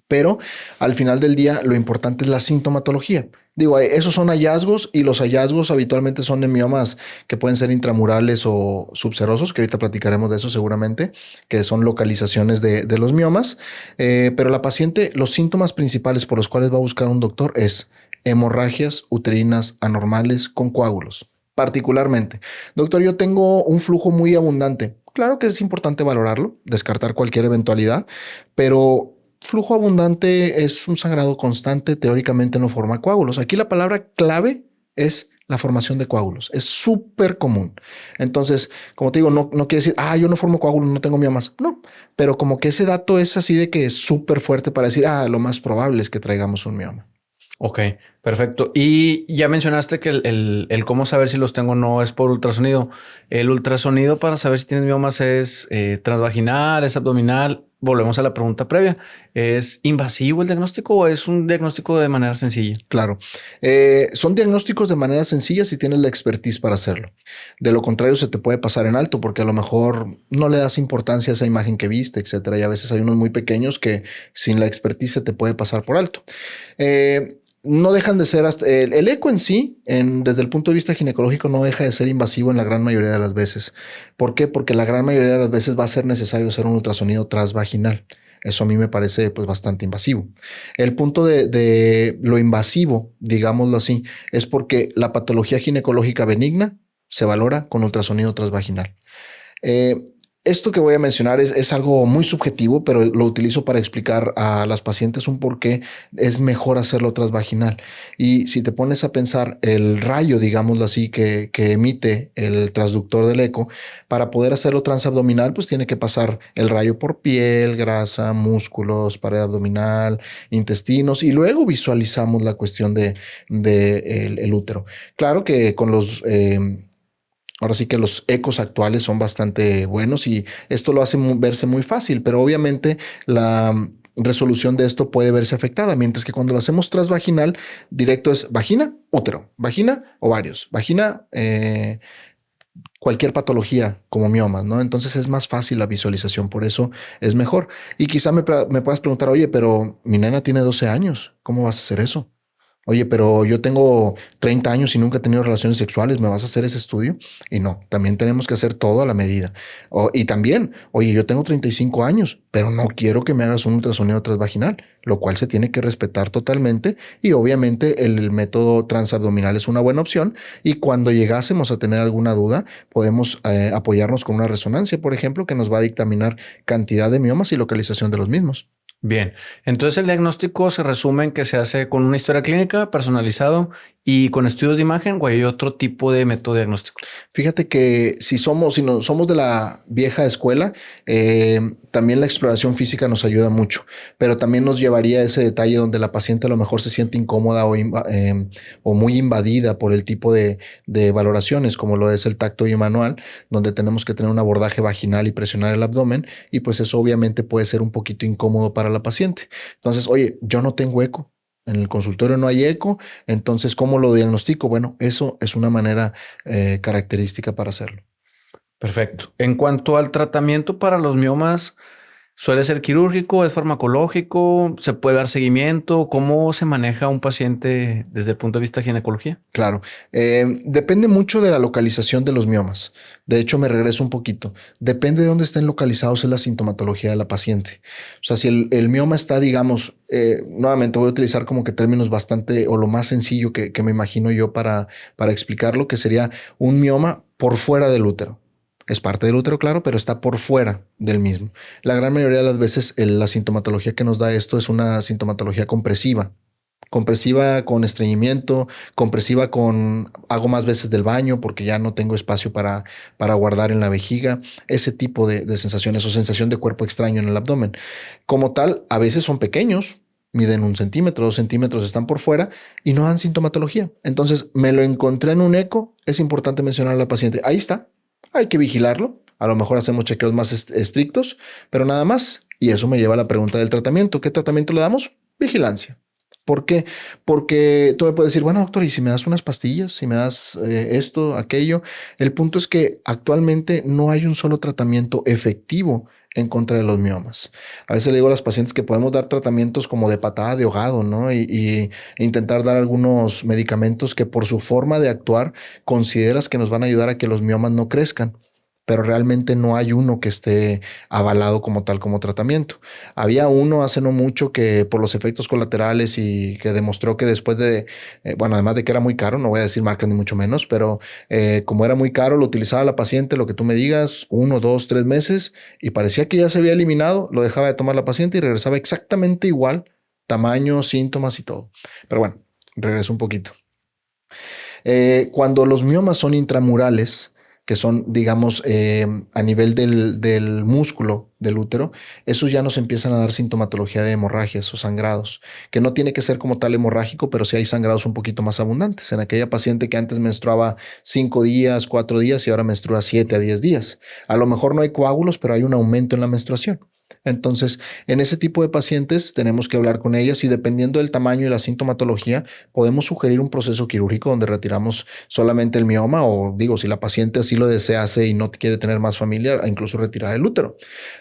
Pero al final del día, lo importante es la sintomatología. Digo, esos son hallazgos y los hallazgos habitualmente son de miomas que pueden ser intramurales o subserosos, que ahorita platicaremos de eso seguramente, que son localizaciones de los miomas. Pero la paciente, los síntomas principales por los cuales va a buscar un doctor es hemorragias uterinas anormales con coágulos. Particularmente, doctor, yo tengo un flujo muy abundante. Claro que es importante valorarlo, descartar cualquier eventualidad, pero flujo abundante es un sangrado constante, teóricamente no forma coágulos. Aquí la palabra clave es la formación de coágulos. Es súper común. Entonces, como te digo, no quiere decir, yo no formo coágulos, no tengo miomas. No, pero como que ese dato es así de que es súper fuerte para decir, lo más probable es que traigamos un mioma. Ok, perfecto. Y ya mencionaste que el cómo saber si los tengo o no es por ultrasonido. El ultrasonido para saber si tienes miomas es transvaginal, es abdominal. Volvemos a la pregunta previa. ¿Es invasivo el diagnóstico o es un diagnóstico de manera sencilla? Claro. Son diagnósticos de manera sencilla si tienes la expertise para hacerlo. De lo contrario, se te puede pasar en alto porque a lo mejor no le das importancia a esa imagen que viste, etcétera. Y a veces hay unos muy pequeños que sin la expertise se te puede pasar por alto. No dejan de ser hasta el eco en sí, desde el punto de vista ginecológico, no deja de ser invasivo en la gran mayoría de las veces. ¿Por qué? Porque la gran mayoría de las veces va a ser necesario hacer un ultrasonido transvaginal. Eso a mí me parece pues bastante invasivo. El punto de lo invasivo, digámoslo así, es porque la patología ginecológica benigna se valora con ultrasonido transvaginal. Esto que voy a mencionar es algo muy subjetivo, pero lo utilizo para explicar a las pacientes un por qué es mejor hacerlo transvaginal. Y si te pones a pensar el rayo, digámoslo así, que emite el transductor del eco, para poder hacerlo transabdominal, pues tiene que pasar el rayo por piel, grasa, músculos, pared abdominal, intestinos, y luego visualizamos la cuestión de el útero. Claro que con los... ahora sí que los ecos actuales son bastante buenos y esto lo hace verse muy fácil, pero obviamente la resolución de esto puede verse afectada, mientras que cuando lo hacemos transvaginal, directo es vagina, útero, vagina, ovarios, vagina, cualquier patología como miomas, ¿no? Entonces es más fácil la visualización, por eso es mejor. Y quizá me puedas preguntar, oye, pero mi nena tiene 12 años, ¿cómo vas a hacer eso? Oye, pero yo tengo 30 años y nunca he tenido relaciones sexuales, ¿me vas a hacer ese estudio? Y no, también tenemos que hacer todo a la medida. Y también, oye, yo tengo 35 años, pero no quiero que me hagas un ultrasonido transvaginal, lo cual se tiene que respetar totalmente y obviamente el método transabdominal es una buena opción y cuando llegásemos a tener alguna duda, podemos apoyarnos con una resonancia, por ejemplo, que nos va a dictaminar cantidad de miomas y localización de los mismos. Bien, entonces el diagnóstico se resume en que se hace con una historia clínica personalizado y con estudios de imagen o hay otro tipo de método diagnóstico. Fíjate que si no somos de la vieja escuela, también la exploración física nos ayuda mucho, pero también nos llevaría a ese detalle donde la paciente a lo mejor se siente incómoda o muy invadida por el tipo de valoraciones, como lo es el tacto y manual, donde tenemos que tener un abordaje vaginal y presionar el abdomen, y pues eso obviamente puede ser un poquito incómodo para la paciente. Entonces, oye, yo no tengo eco. En el consultorio no hay eco, entonces, ¿cómo lo diagnostico? Bueno, eso es una manera característica para hacerlo. Perfecto. En cuanto al tratamiento para los miomas, ¿suele ser quirúrgico? ¿Es farmacológico? ¿Se puede dar seguimiento? ¿Cómo se maneja un paciente desde el punto de vista de ginecología? Claro, depende mucho de la localización de los miomas. De hecho, me regreso un poquito. Depende de dónde estén localizados en la sintomatología de la paciente. O sea, si el mioma está, digamos, nuevamente voy a utilizar como que términos bastante o lo más sencillo que me imagino yo para explicarlo, que sería un mioma por fuera del útero. Es parte del útero, claro, pero está por fuera del mismo. La gran mayoría de las veces la sintomatología que nos da esto es una sintomatología compresiva. Compresiva con estreñimiento, compresiva con hago más veces del baño porque ya no tengo espacio para guardar en la vejiga, ese tipo de sensaciones o sensación de cuerpo extraño en el abdomen. Como tal, a veces son pequeños, miden 1 centímetro, 2 centímetros, están por fuera y no dan sintomatología. Entonces me lo encontré en un eco, es importante mencionar a la paciente, ahí está, hay que vigilarlo, a lo mejor hacemos chequeos más estrictos, pero nada más. Y eso me lleva a la pregunta del tratamiento. ¿Qué tratamiento le damos? Vigilancia. ¿Por qué? Porque tú me puedes decir, bueno, doctor, ¿y si me das unas pastillas? ¿Si me das esto, aquello? El punto es que actualmente no hay un solo tratamiento efectivo en contra de los miomas. A veces le digo a las pacientes que podemos dar tratamientos como de patada de ahogado, ¿no? E intentar dar algunos medicamentos que por su forma de actuar consideras que nos van a ayudar a que los miomas no crezcan, pero realmente no hay uno que esté avalado como tal como tratamiento. Había uno hace no mucho que por los efectos colaterales y que demostró que después bueno, además de que era muy caro, no voy a decir marcas ni mucho menos, pero como era muy caro, lo utilizaba la paciente, lo que tú me digas, 1, 2, 3 meses, y parecía que ya se había eliminado, lo dejaba de tomar la paciente y regresaba exactamente igual, tamaño, síntomas y todo. Pero bueno, regreso un poquito. Cuando los miomas son intramurales, que son, digamos, a nivel del músculo del útero, esos ya nos empiezan a dar sintomatología de hemorragias o sangrados, que no tiene que ser como tal hemorrágico, pero sí hay sangrados un poquito más abundantes. En aquella paciente que antes menstruaba 5 días, 4 días y ahora menstrua 7 a 10 días. A lo mejor no hay coágulos, pero hay un aumento en la menstruación. Entonces, en ese tipo de pacientes tenemos que hablar con ellas y dependiendo del tamaño y la sintomatología, podemos sugerir un proceso quirúrgico donde retiramos solamente el mioma o digo, si la paciente así lo desease y no quiere tener más familia, incluso retirar el útero.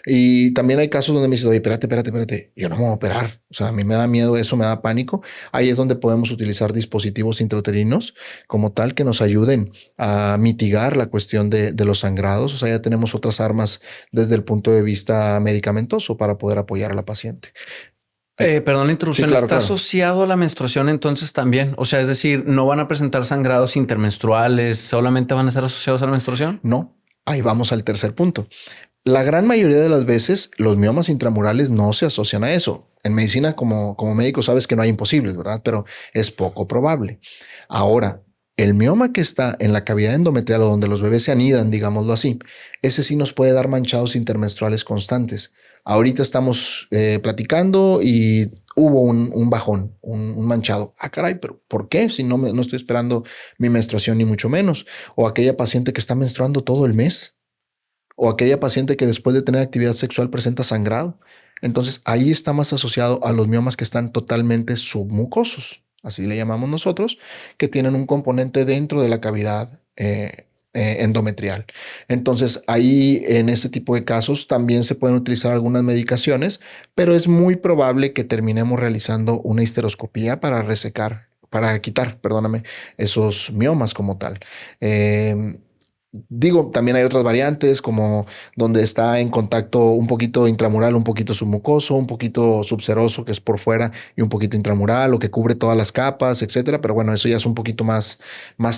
Y también hay casos donde me dicen, oye, espérate, yo no me voy a operar. O sea, a mí me da miedo eso, me da pánico. Ahí es donde podemos utilizar dispositivos intrauterinos como tal que nos ayuden a mitigar la cuestión de los sangrados. O sea, ya tenemos otras armas desde el punto de vista medicamentoso para poder apoyar a la paciente. Perdón la interrupción, Sí, claro, ¿está claro. asociado a la menstruación entonces también? O sea, es decir, ¿no van a presentar sangrados intermenstruales? ¿Solamente van a estar asociados a la menstruación? No, ahí vamos al tercer punto. La gran mayoría de las veces los miomas intramurales no se asocian a eso. En medicina, como médico, sabes que no hay imposibles, ¿verdad? Pero es poco probable. Ahora, el mioma que está en la cavidad endometrial o donde los bebés se anidan, digámoslo así, ese sí nos puede dar manchados intermenstruales constantes. Ahorita estamos platicando y hubo un bajón, un manchado. Ah, caray, pero ¿por qué? Si no estoy esperando mi menstruación ni mucho menos. O aquella paciente que está menstruando todo el mes. O aquella paciente que después de tener actividad sexual presenta sangrado. Entonces ahí está más asociado a los miomas que están totalmente submucosos, así le llamamos nosotros, que tienen un componente dentro de la cavidad endometrial. Entonces ahí en este tipo de casos también se pueden utilizar algunas medicaciones, pero es muy probable que terminemos realizando una histeroscopía para resecar, para quitar, perdóname, esos miomas como tal. Digo, también hay otras variantes como donde está en contacto un poquito intramural, un poquito submucoso, un poquito subseroso que es por fuera y un poquito intramural o que cubre todas las capas, etcétera. Pero bueno, eso ya es un poquito más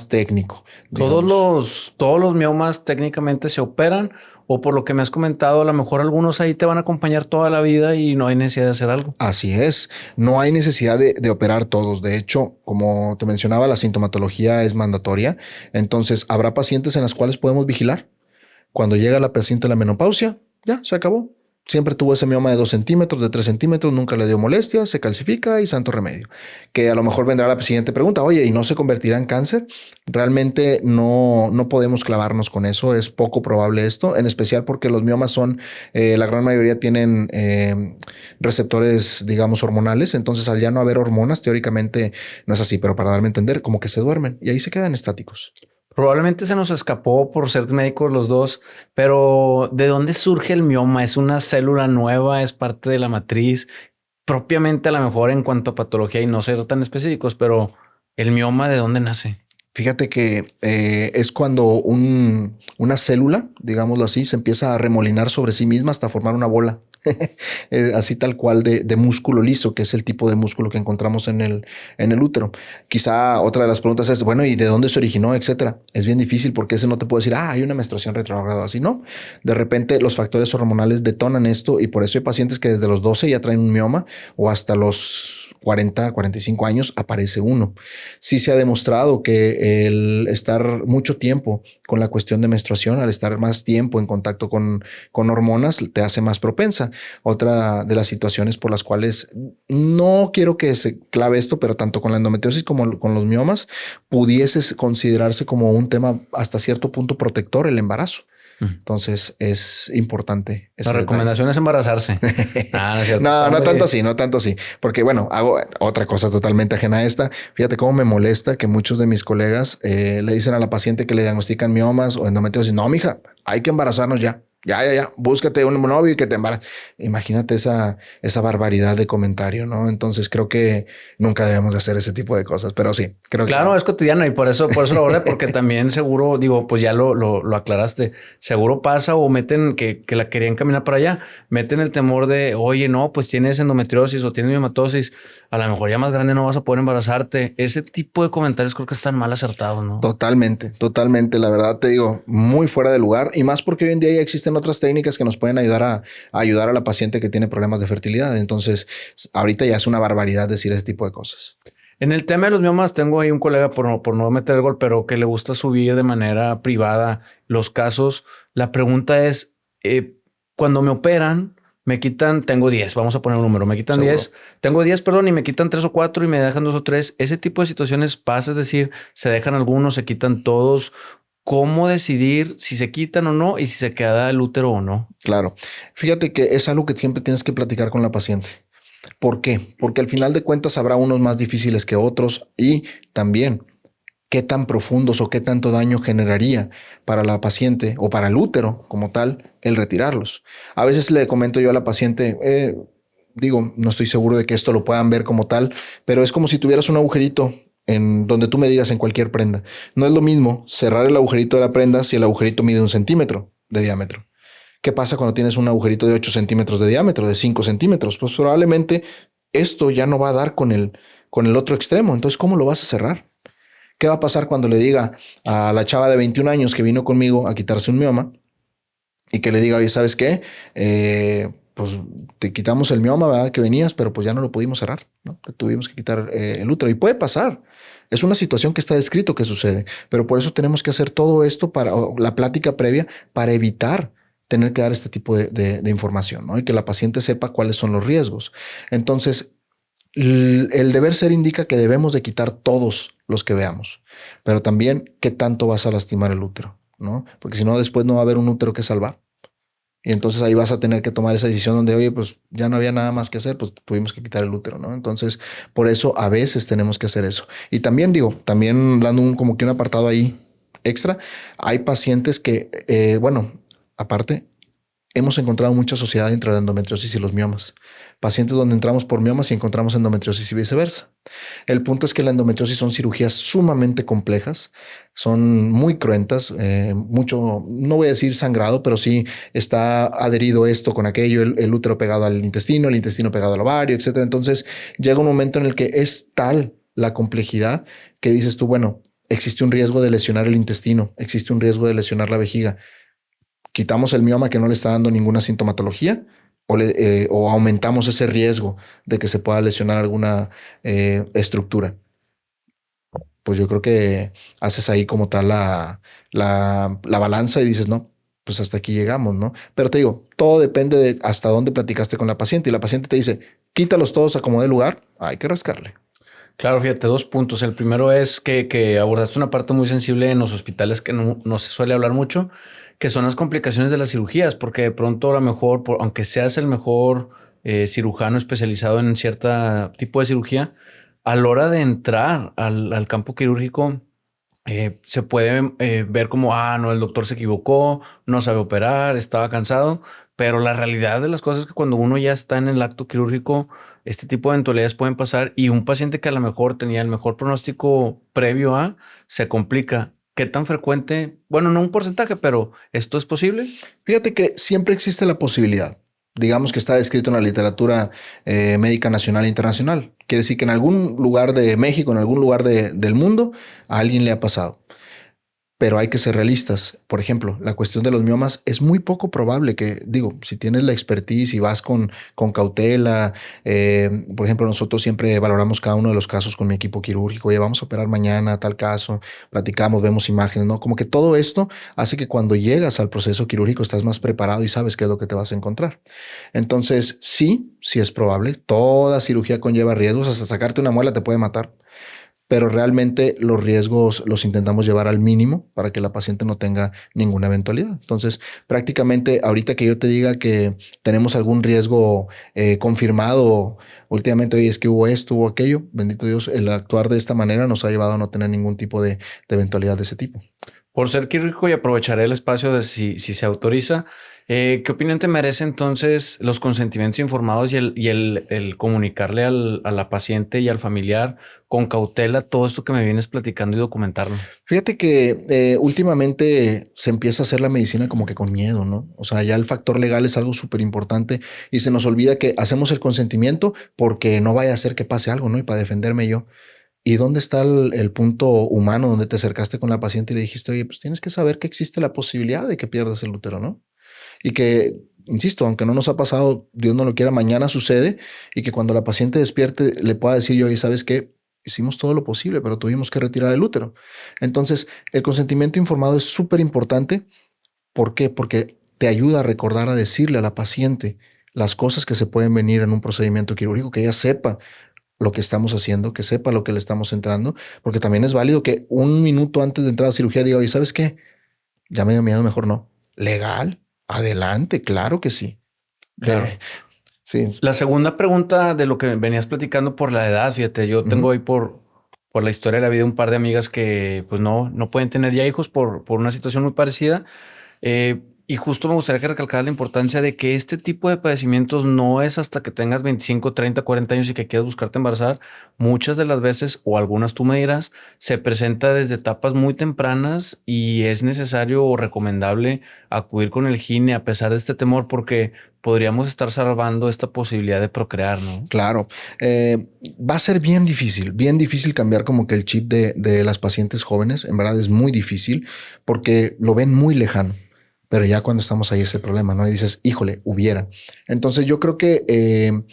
técnico. Todos los miomas técnicamente se operan o por lo que me has comentado, a lo mejor algunos ahí te van a acompañar toda la vida y no hay necesidad de hacer algo. Así es, no hay necesidad de operar todos. De hecho, como te mencionaba, la sintomatología es mandatoria. Entonces, habrá pacientes en las cuales podemos vigilar. Cuando llega la paciente a la menopausia, ya se acabó. Siempre tuvo ese mioma de 2 centímetros, de 3 centímetros, nunca le dio molestia, se calcifica y santo remedio. Que a lo mejor vendrá la siguiente pregunta, oye, ¿y no se convertirá en cáncer? Realmente no podemos clavarnos con eso, es poco probable esto, en especial porque los miomas son, la gran mayoría tienen receptores, digamos, hormonales, entonces al ya no haber hormonas, teóricamente no es así, pero para darme a entender, como que se duermen y ahí se quedan estáticos. Probablemente se nos escapó por ser médicos los dos, pero ¿de dónde surge el mioma? ¿Es una célula nueva? ¿Es parte de la matriz? Propiamente a lo mejor en cuanto a patología y no ser tan específicos, pero ¿el mioma de dónde nace? Fíjate que es cuando una célula, digámoslo así, se empieza a remolinar sobre sí misma hasta formar una bola. Así tal cual de músculo liso, que es el tipo de músculo que encontramos en el útero. Quizá otra de las preguntas es, bueno, ¿y de dónde se originó, etcétera? Es bien difícil porque ese no te puede decir, hay una menstruación retrograda, así no. De repente los factores hormonales detonan esto y por eso hay pacientes que desde los 12 ya traen un mioma o hasta los 40, 45 años aparece uno. Sí se ha demostrado que el estar mucho tiempo con la cuestión de menstruación, al estar más tiempo en contacto con hormonas, te hace más propensa. Otra de las situaciones por las cuales no quiero que se clave esto, pero tanto con la endometriosis como con los miomas, pudiese considerarse como un tema hasta cierto punto protector el embarazo. Entonces es importante. La recomendación es embarazarse. No es cierto. No tanto así, porque bueno, hago otra cosa totalmente ajena a esta. Fíjate cómo me molesta que muchos de mis colegas le dicen a la paciente que le diagnostican miomas o endometriosis, no, mija, hay que embarazarnos ya. Ya, búscate un novio y que te embaraces. Imagínate esa barbaridad de comentario, ¿no? Entonces creo que nunca debemos de hacer ese tipo de cosas, pero sí, creo claro, que es cotidiano y por eso lo abordé, porque también seguro, digo, pues ya lo aclaraste, seguro pasa o meten que la querían caminar para allá, meten el temor de, oye, no, pues tienes endometriosis o tienes miomatosis, a lo mejor ya más grande no vas a poder embarazarte. Ese tipo de comentarios creo que están mal acertados, ¿no? Totalmente. La verdad te digo, muy fuera de lugar y más porque hoy en día ya existen otras técnicas que nos pueden ayudar a ayudar a la paciente que tiene problemas de fertilidad. Entonces, ahorita ya es una barbaridad decir ese tipo de cosas. En el tema de los miomas, tengo ahí un colega, por no meter el gol, pero que le gusta subir de manera privada los casos. La pregunta es, cuando me operan, me quitan, tengo 10, vamos a poner un número, me quitan 10, tengo 10, perdón, y me quitan 3 o 4 y me dejan 2 o 3. Ese tipo de situaciones pasa, es decir, se dejan algunos, se quitan todos. ¿Cómo decidir si se quitan o no y si se queda el útero o no? Claro. Fíjate que es algo que siempre tienes que platicar con la paciente. ¿Por qué? Porque al final de cuentas habrá unos más difíciles que otros y también qué tan profundos o qué tanto daño generaría para la paciente o para el útero como tal el retirarlos. A veces le comento yo a la paciente, digo, no estoy seguro de que esto lo puedan ver como tal, pero es como si tuvieras un agujerito en donde tú me digas en cualquier prenda. No es lo mismo cerrar el agujerito de la prenda si el agujerito mide 1 centímetro de diámetro. ¿Qué pasa cuando tienes un agujerito de 8 centímetros de diámetro, de 5 centímetros? Pues probablemente esto ya no va a dar con el otro extremo. Entonces, ¿cómo lo vas a cerrar? ¿Qué va a pasar cuando le diga a la chava de 21 años que vino conmigo a quitarse un mioma? y que le diga, oye, ¿sabes qué? Pues te quitamos el mioma, ¿verdad? Que venías, pero pues ya no lo pudimos cerrar, ¿no? Te tuvimos que quitar el útero y puede pasar. Es una situación que está descrito que sucede, pero por eso tenemos que hacer todo esto o la plática previa para evitar tener que dar este tipo de información, ¿no? Y que la paciente sepa cuáles son los riesgos. Entonces, el deber ser indica que debemos de quitar todos los que veamos, pero también qué tanto vas a lastimar el útero, ¿no? Porque si no, después no va a haber un útero que salvar. Y entonces ahí vas a tener que tomar esa decisión donde, oye, pues ya no había nada más que hacer, pues tuvimos que quitar el útero, ¿no? Entonces, por eso a veces tenemos que hacer eso. Y también digo, también dando como que un apartado ahí extra, hay pacientes que, bueno, aparte, hemos encontrado mucha sociedad entre la endometriosis y los miomas. Pacientes donde entramos por miomas y encontramos endometriosis y viceversa. El punto es que la endometriosis son cirugías sumamente complejas, son muy cruentas, mucho, no voy a decir sangrado, pero sí está adherido esto con aquello, el útero pegado al intestino, el intestino pegado al ovario, etcétera. Entonces llega un momento en el que es tal la complejidad que dices tú, bueno, existe un riesgo de lesionar el intestino, existe un riesgo de lesionar la vejiga. Quitamos el mioma que no le está dando ninguna sintomatología o aumentamos ese riesgo de que se pueda lesionar alguna estructura. Pues yo creo que haces ahí como tal la balanza y dices, no, pues hasta aquí llegamos, ¿no? Pero te digo, todo depende de hasta dónde platicaste con la paciente y la paciente te dice, quítalos todos a como dé lugar, hay que rascarle. Claro, fíjate, dos puntos. El primero es que abordaste una parte muy sensible en los hospitales que no se suele hablar mucho, que son las complicaciones de las cirugías, porque de pronto a lo mejor, aunque seas el mejor cirujano especializado en cierto tipo de cirugía, a la hora de entrar al campo quirúrgico, se puede ver como, no, el doctor se equivocó, no sabe operar, estaba cansado, pero la realidad de las cosas es que cuando uno ya está en el acto quirúrgico, este tipo de eventualidades pueden pasar y un paciente que a lo mejor tenía el mejor pronóstico previo se complica. ¿Qué tan frecuente? Bueno, no un porcentaje, pero ¿esto es posible? Fíjate que siempre existe la posibilidad. Digamos que está descrito en la literatura médica nacional e internacional. Quiere decir que en algún lugar de México, en algún lugar del mundo, a alguien le ha pasado. Pero hay que ser realistas. Por ejemplo, la cuestión de los miomas es muy poco probable que, digo, si tienes la expertise y vas con cautela, por ejemplo, nosotros siempre valoramos cada uno de los casos con mi equipo quirúrgico. Oye, vamos a operar mañana, tal caso, platicamos, vemos imágenes, ¿no? Como que todo esto hace que cuando llegas al proceso quirúrgico estás más preparado y sabes qué es lo que te vas a encontrar. Entonces, sí es probable. Toda cirugía conlleva riesgos. Hasta sacarte una muela te puede matar, pero realmente los riesgos los intentamos llevar al mínimo para que la paciente no tenga ninguna eventualidad. Entonces, prácticamente ahorita que yo te diga que tenemos algún riesgo confirmado últimamente, oye, es que hubo esto, hubo aquello, bendito Dios, el actuar de esta manera nos ha llevado a no tener ningún tipo de eventualidad de ese tipo. Por ser quirúrgico y aprovecharé el espacio de si se autoriza, ¿qué opinión te merece entonces los consentimientos informados y el comunicarle a la paciente y al familiar con cautela todo esto que me vienes platicando y documentarlo? Fíjate que últimamente se empieza a hacer la medicina como que con miedo, ¿no? O sea, ya el factor legal es algo súper importante y se nos olvida que hacemos el consentimiento porque no vaya a ser que pase algo, ¿no? Y para defenderme yo. ¿Y dónde está el punto humano donde te acercaste con la paciente y le dijiste, oye, pues tienes que saber que existe la posibilidad de que pierdas el útero, ¿no? Y que, insisto, aunque no nos ha pasado, Dios no lo quiera, mañana sucede y que cuando la paciente despierte le pueda decir yo, oye, ¿sabes qué? Hicimos todo lo posible, pero tuvimos que retirar el útero. Entonces, el consentimiento informado es súper importante. ¿Por qué? Porque te ayuda a recordar, a decirle a la paciente las cosas que se pueden venir en un procedimiento quirúrgico, que ella sepa lo que estamos haciendo, que sepa lo que le estamos entrando, porque también es válido que un minuto antes de entrar a cirugía diga, oye, ¿sabes qué? Ya me dio miedo, mejor no. ¿Legal? Adelante, claro que sí. Claro. Sí. La segunda pregunta de lo que venías platicando por la edad, fíjate, yo tengo ahí por la historia de la vida un par de amigas que pues no pueden tener ya hijos por una situación muy parecida. Y justo me gustaría que recalcaras la importancia de que este tipo de padecimientos no es hasta que tengas 25, 30, 40 años y que quieras buscarte embarazar. Muchas de las veces, o algunas tú me dirás, se presenta desde etapas muy tempranas y es necesario o recomendable acudir con el gine a pesar de este temor porque podríamos estar salvando esta posibilidad de procrear, ¿no? Claro. Va a ser bien difícil cambiar como que el chip de las pacientes jóvenes. En verdad es muy difícil porque lo ven muy lejano. pero ya cuando estamos ahí es el problema, ¿no? Y dices, híjole, hubiera. Entonces yo creo que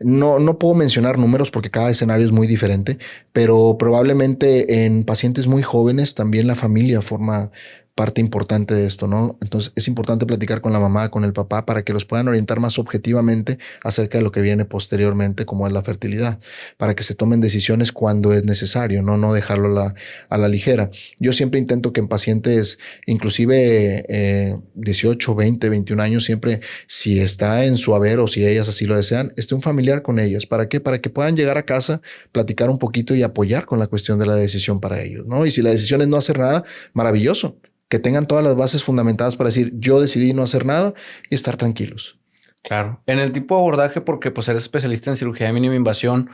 no puedo mencionar números porque cada escenario es muy diferente, pero probablemente en pacientes muy jóvenes también la familia forma parte importante de esto, ¿no? Entonces es importante platicar con la mamá, con el papá, para que los puedan orientar más objetivamente acerca de lo que viene posteriormente, como es la fertilidad, para que se tomen decisiones cuando es necesario, no dejarlo a la ligera. Yo siempre intento que en pacientes, inclusive 18, 20, 21 años, siempre, si está en su haber o si ellas así lo desean, esté un familiar con ellas. ¿Para qué? Para que puedan llegar a casa, platicar un poquito y apoyar con la cuestión de la decisión para ellos, ¿no? Y si la decisión es no hacer nada, maravilloso. Que tengan todas las bases fundamentadas para decir, yo decidí no hacer nada y estar tranquilos. Claro. En el tipo de abordaje, porque pues eres especialista en cirugía de mínima invasión,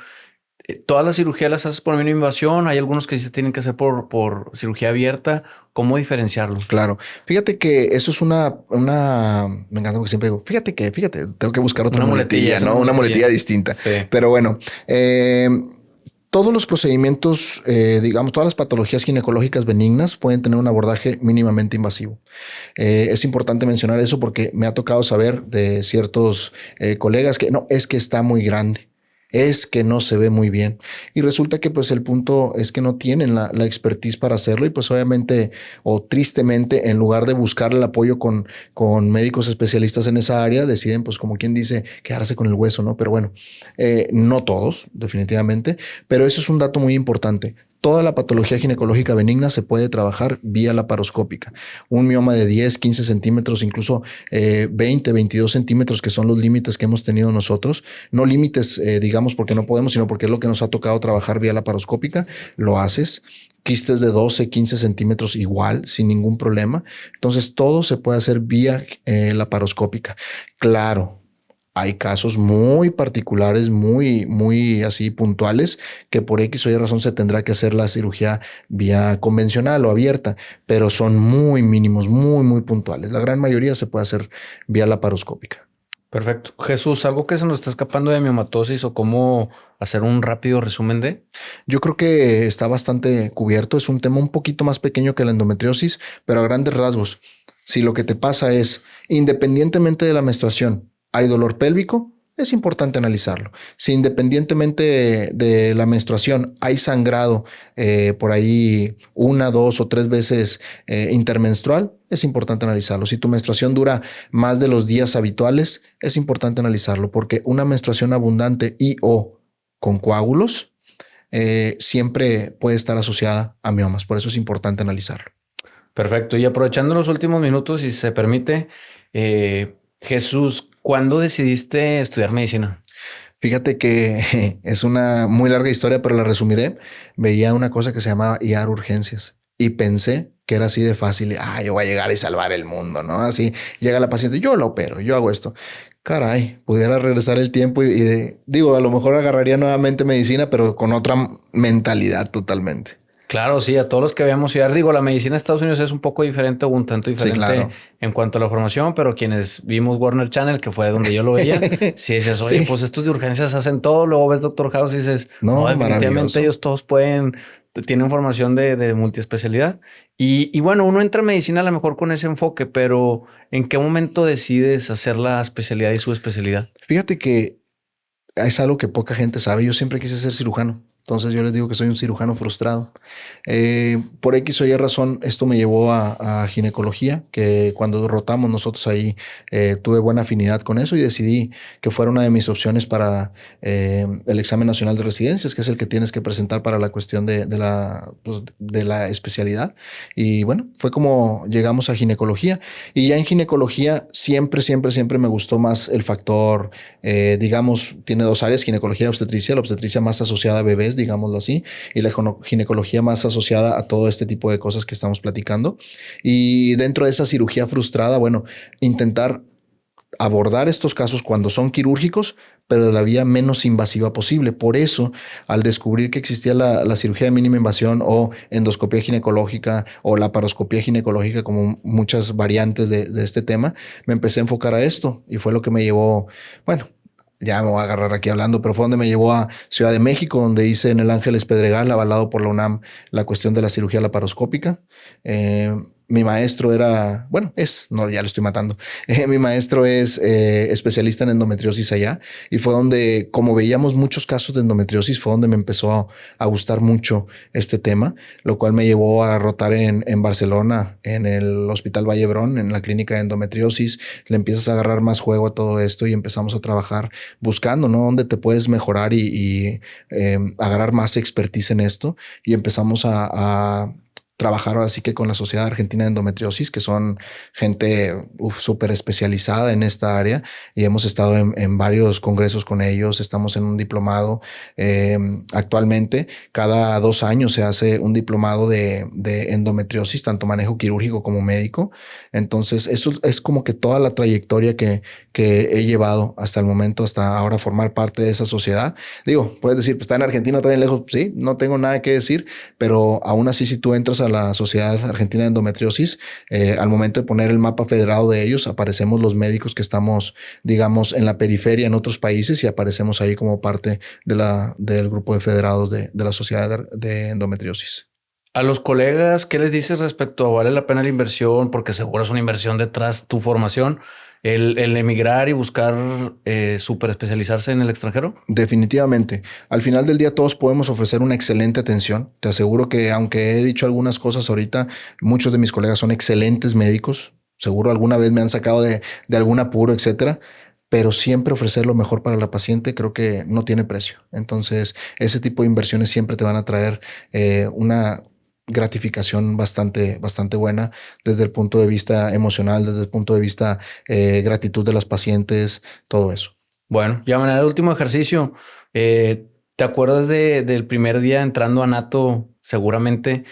¿todas las cirugías las haces por mínima invasión? Hay algunos que sí se tienen que hacer por cirugía abierta. ¿Cómo diferenciarlo? Claro. Fíjate que eso es me encanta porque siempre digo, fíjate, tengo que buscar otra muletilla, ¿no? Una muletilla distinta. Sí. Pero bueno, todos los procedimientos, digamos, todas las patologías ginecológicas benignas pueden tener un abordaje mínimamente invasivo. Es importante mencionar eso porque me ha tocado saber de ciertos colegas que no, es que está muy grande. Es que no se ve muy bien. Y resulta que pues el punto es que no tienen la expertise para hacerlo y pues obviamente o tristemente en lugar de buscar el apoyo con médicos especialistas en esa área deciden pues como quien dice quedarse con el hueso, ¿no? Pero bueno, no todos definitivamente, pero eso es un dato muy importante. Toda la patología ginecológica benigna se puede trabajar vía laparoscópica. Un mioma de 10, 15 centímetros, incluso 20, 22 centímetros, que son los límites que hemos tenido nosotros. No límites, digamos, porque no podemos, sino porque es lo que nos ha tocado trabajar vía laparoscópica. Lo haces. Quistes de 12, 15 centímetros igual, sin ningún problema. Entonces, todo se puede hacer vía laparoscópica. Claro. Hay casos muy particulares, muy así puntuales, que por X o Y razón se tendrá que hacer la cirugía vía convencional o abierta, pero son muy mínimos, muy puntuales. La gran mayoría se puede hacer vía laparoscópica. Perfecto. Jesús, ¿algo que se nos está escapando de miomatosis o cómo hacer un rápido resumen de? Yo creo que está bastante cubierto. Es un tema un poquito más pequeño que la endometriosis, pero a grandes rasgos, si lo que te pasa es, independientemente de la menstruación, hay dolor pélvico, es importante analizarlo. Si independientemente de la menstruación hay sangrado por ahí 1, 2 o 3 veces intermenstrual, es importante analizarlo. Si tu menstruación dura más de los días habituales, es importante analizarlo porque una menstruación abundante y o con coágulos siempre puede estar asociada a miomas. Por eso es importante analizarlo. Perfecto. Y aprovechando los últimos minutos, si se permite, Jesús, ¿cuándo decidiste estudiar medicina? Fíjate que es una muy larga historia, pero la resumiré. Veía una cosa que se llamaba IAR urgencias y pensé que era así de fácil. Yo voy a llegar y salvar el mundo, ¿no? Así llega la paciente, yo la opero, yo hago esto. Caray, pudiera regresar el tiempo digo, a lo mejor agarraría nuevamente medicina, pero con otra mentalidad totalmente. Claro, sí, a todos los que veamos IAR, digo, la medicina de Estados Unidos es un poco diferente o un tanto diferente sí, claro. En cuanto a la formación, pero quienes vimos Warner Channel, que fue donde yo lo veía, si dices, oye, sí. Pues estos de urgencias hacen todo, luego ves Doctor House y dices, no definitivamente ellos todos tienen formación de multiespecialidad. Y bueno, uno entra a medicina a lo mejor con ese enfoque, pero ¿en qué momento decides hacer la especialidad y su especialidad? Fíjate que es algo que poca gente sabe. Yo siempre quise ser cirujano. Entonces yo les digo que soy un cirujano frustrado. Por X o Y razón, esto me llevó a ginecología, que cuando rotamos nosotros ahí tuve buena afinidad con eso y decidí que fuera una de mis opciones para el examen nacional de residencias, que es el que tienes que presentar para la cuestión de la especialidad. Y bueno, fue como llegamos a ginecología. Y ya en ginecología siempre me gustó más el factor, digamos, tiene 2 áreas, ginecología y obstetricia, la obstetricia más asociada a bebés, digámoslo así, y la ginecología más asociada a todo este tipo de cosas que estamos platicando. Y dentro de esa cirugía frustrada, bueno, intentar abordar estos casos cuando son quirúrgicos, pero de la vía menos invasiva posible. Por eso, al descubrir que existía la cirugía de mínima invasión o endoscopía ginecológica o laparoscopía ginecológica, como muchas variantes de este tema, me empecé a enfocar a esto y fue lo que me llevó, bueno, ya me voy a agarrar aquí hablando, pero fue donde me llevó a Ciudad de México, donde hice en el Ángeles Pedregal, avalado por la UNAM, la cuestión de la cirugía laparoscópica. mi maestro era, bueno, no, ya lo estoy matando. Mi maestro es especialista en endometriosis allá y fue donde, como veíamos muchos casos de endometriosis, fue donde me empezó a gustar mucho este tema, lo cual me llevó a rotar en Barcelona, en el Hospital Vallebrón, en la clínica de endometriosis. Le empiezas a agarrar más juego a todo esto y empezamos a trabajar buscando, ¿no? Dónde te puedes mejorar y agarrar más expertise en esto y empezamos a trabajar ahora sí que con la Sociedad Argentina de Endometriosis, que son gente súper especializada en esta área y hemos estado en varios congresos con ellos, estamos en un diplomado. Actualmente, cada 2 años se hace un diplomado de endometriosis, tanto manejo quirúrgico como médico. Entonces, eso es como que toda la trayectoria que he llevado hasta el momento, hasta ahora formar parte de esa sociedad. Digo, puedes decir, pues está en Argentina, está bien lejos. Sí, no tengo nada que decir, pero aún así, si tú entras a la Sociedad Argentina de Endometriosis, al momento de poner el mapa federado de ellos, aparecemos los médicos que estamos, digamos, en la periferia en otros países y aparecemos ahí como parte del grupo de federados de la Sociedad de Endometriosis. A los colegas, ¿qué les dices respecto a vale la pena la inversión? Porque seguro es una inversión detrás tu formación. El emigrar y buscar súper especializarse en el extranjero. Definitivamente. Al final del día todos podemos ofrecer una excelente atención. Te aseguro que aunque he dicho algunas cosas ahorita, muchos de mis colegas son excelentes médicos. Seguro alguna vez me han sacado de algún apuro, etcétera. Pero siempre ofrecer lo mejor para la paciente creo que no tiene precio. Entonces, ese tipo de inversiones siempre te van a traer una gratificación bastante buena desde el punto de vista emocional, desde el punto de vista gratitud de las pacientes, todo eso. Bueno, ya manera el último ejercicio. ¿Te acuerdas del primer día entrando a Nato? Seguramente.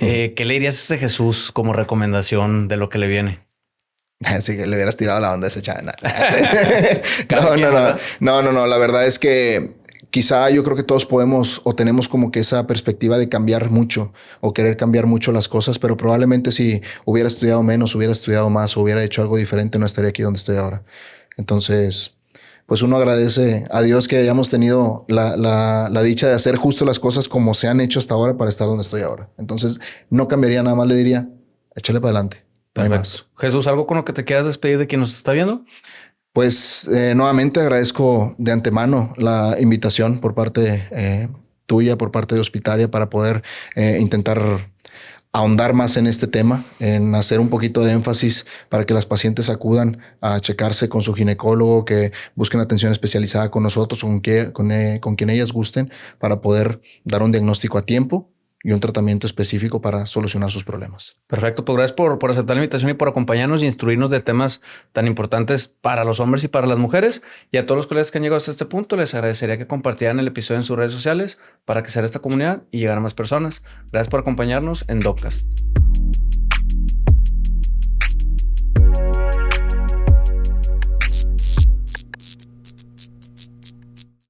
¿Qué le dirías a ese Jesús como recomendación de lo que le viene? Así que le hubieras tirado la onda a ese chana. No. La verdad es que quizá yo creo que todos podemos o tenemos como que esa perspectiva de cambiar mucho o querer cambiar mucho las cosas, pero probablemente si hubiera estudiado menos, hubiera estudiado más o hubiera hecho algo diferente, no estaría aquí donde estoy ahora. Entonces, pues uno agradece a Dios que hayamos tenido la dicha de hacer justo las cosas como se han hecho hasta ahora para estar donde estoy ahora. Entonces, no cambiaría nada más, le diría, échale para adelante. No hay más. Jesús, ¿algo con lo que te quieras despedir de quien nos está viendo? Pues nuevamente agradezco de antemano la invitación por parte tuya, por parte de Hospitaria, para poder intentar ahondar más en este tema, en hacer un poquito de énfasis para que las pacientes acudan a checarse con su ginecólogo, que busquen atención especializada con nosotros o con quien ellas gusten para poder dar un diagnóstico a tiempo y un tratamiento específico para solucionar sus problemas. Perfecto, pues gracias por aceptar la invitación y por acompañarnos y instruirnos de temas tan importantes para los hombres y para las mujeres. Y a todos los colegas que han llegado hasta este punto, les agradecería que compartieran el episodio en sus redes sociales para crecer esta comunidad y llegar a más personas. Gracias por acompañarnos en Doccast.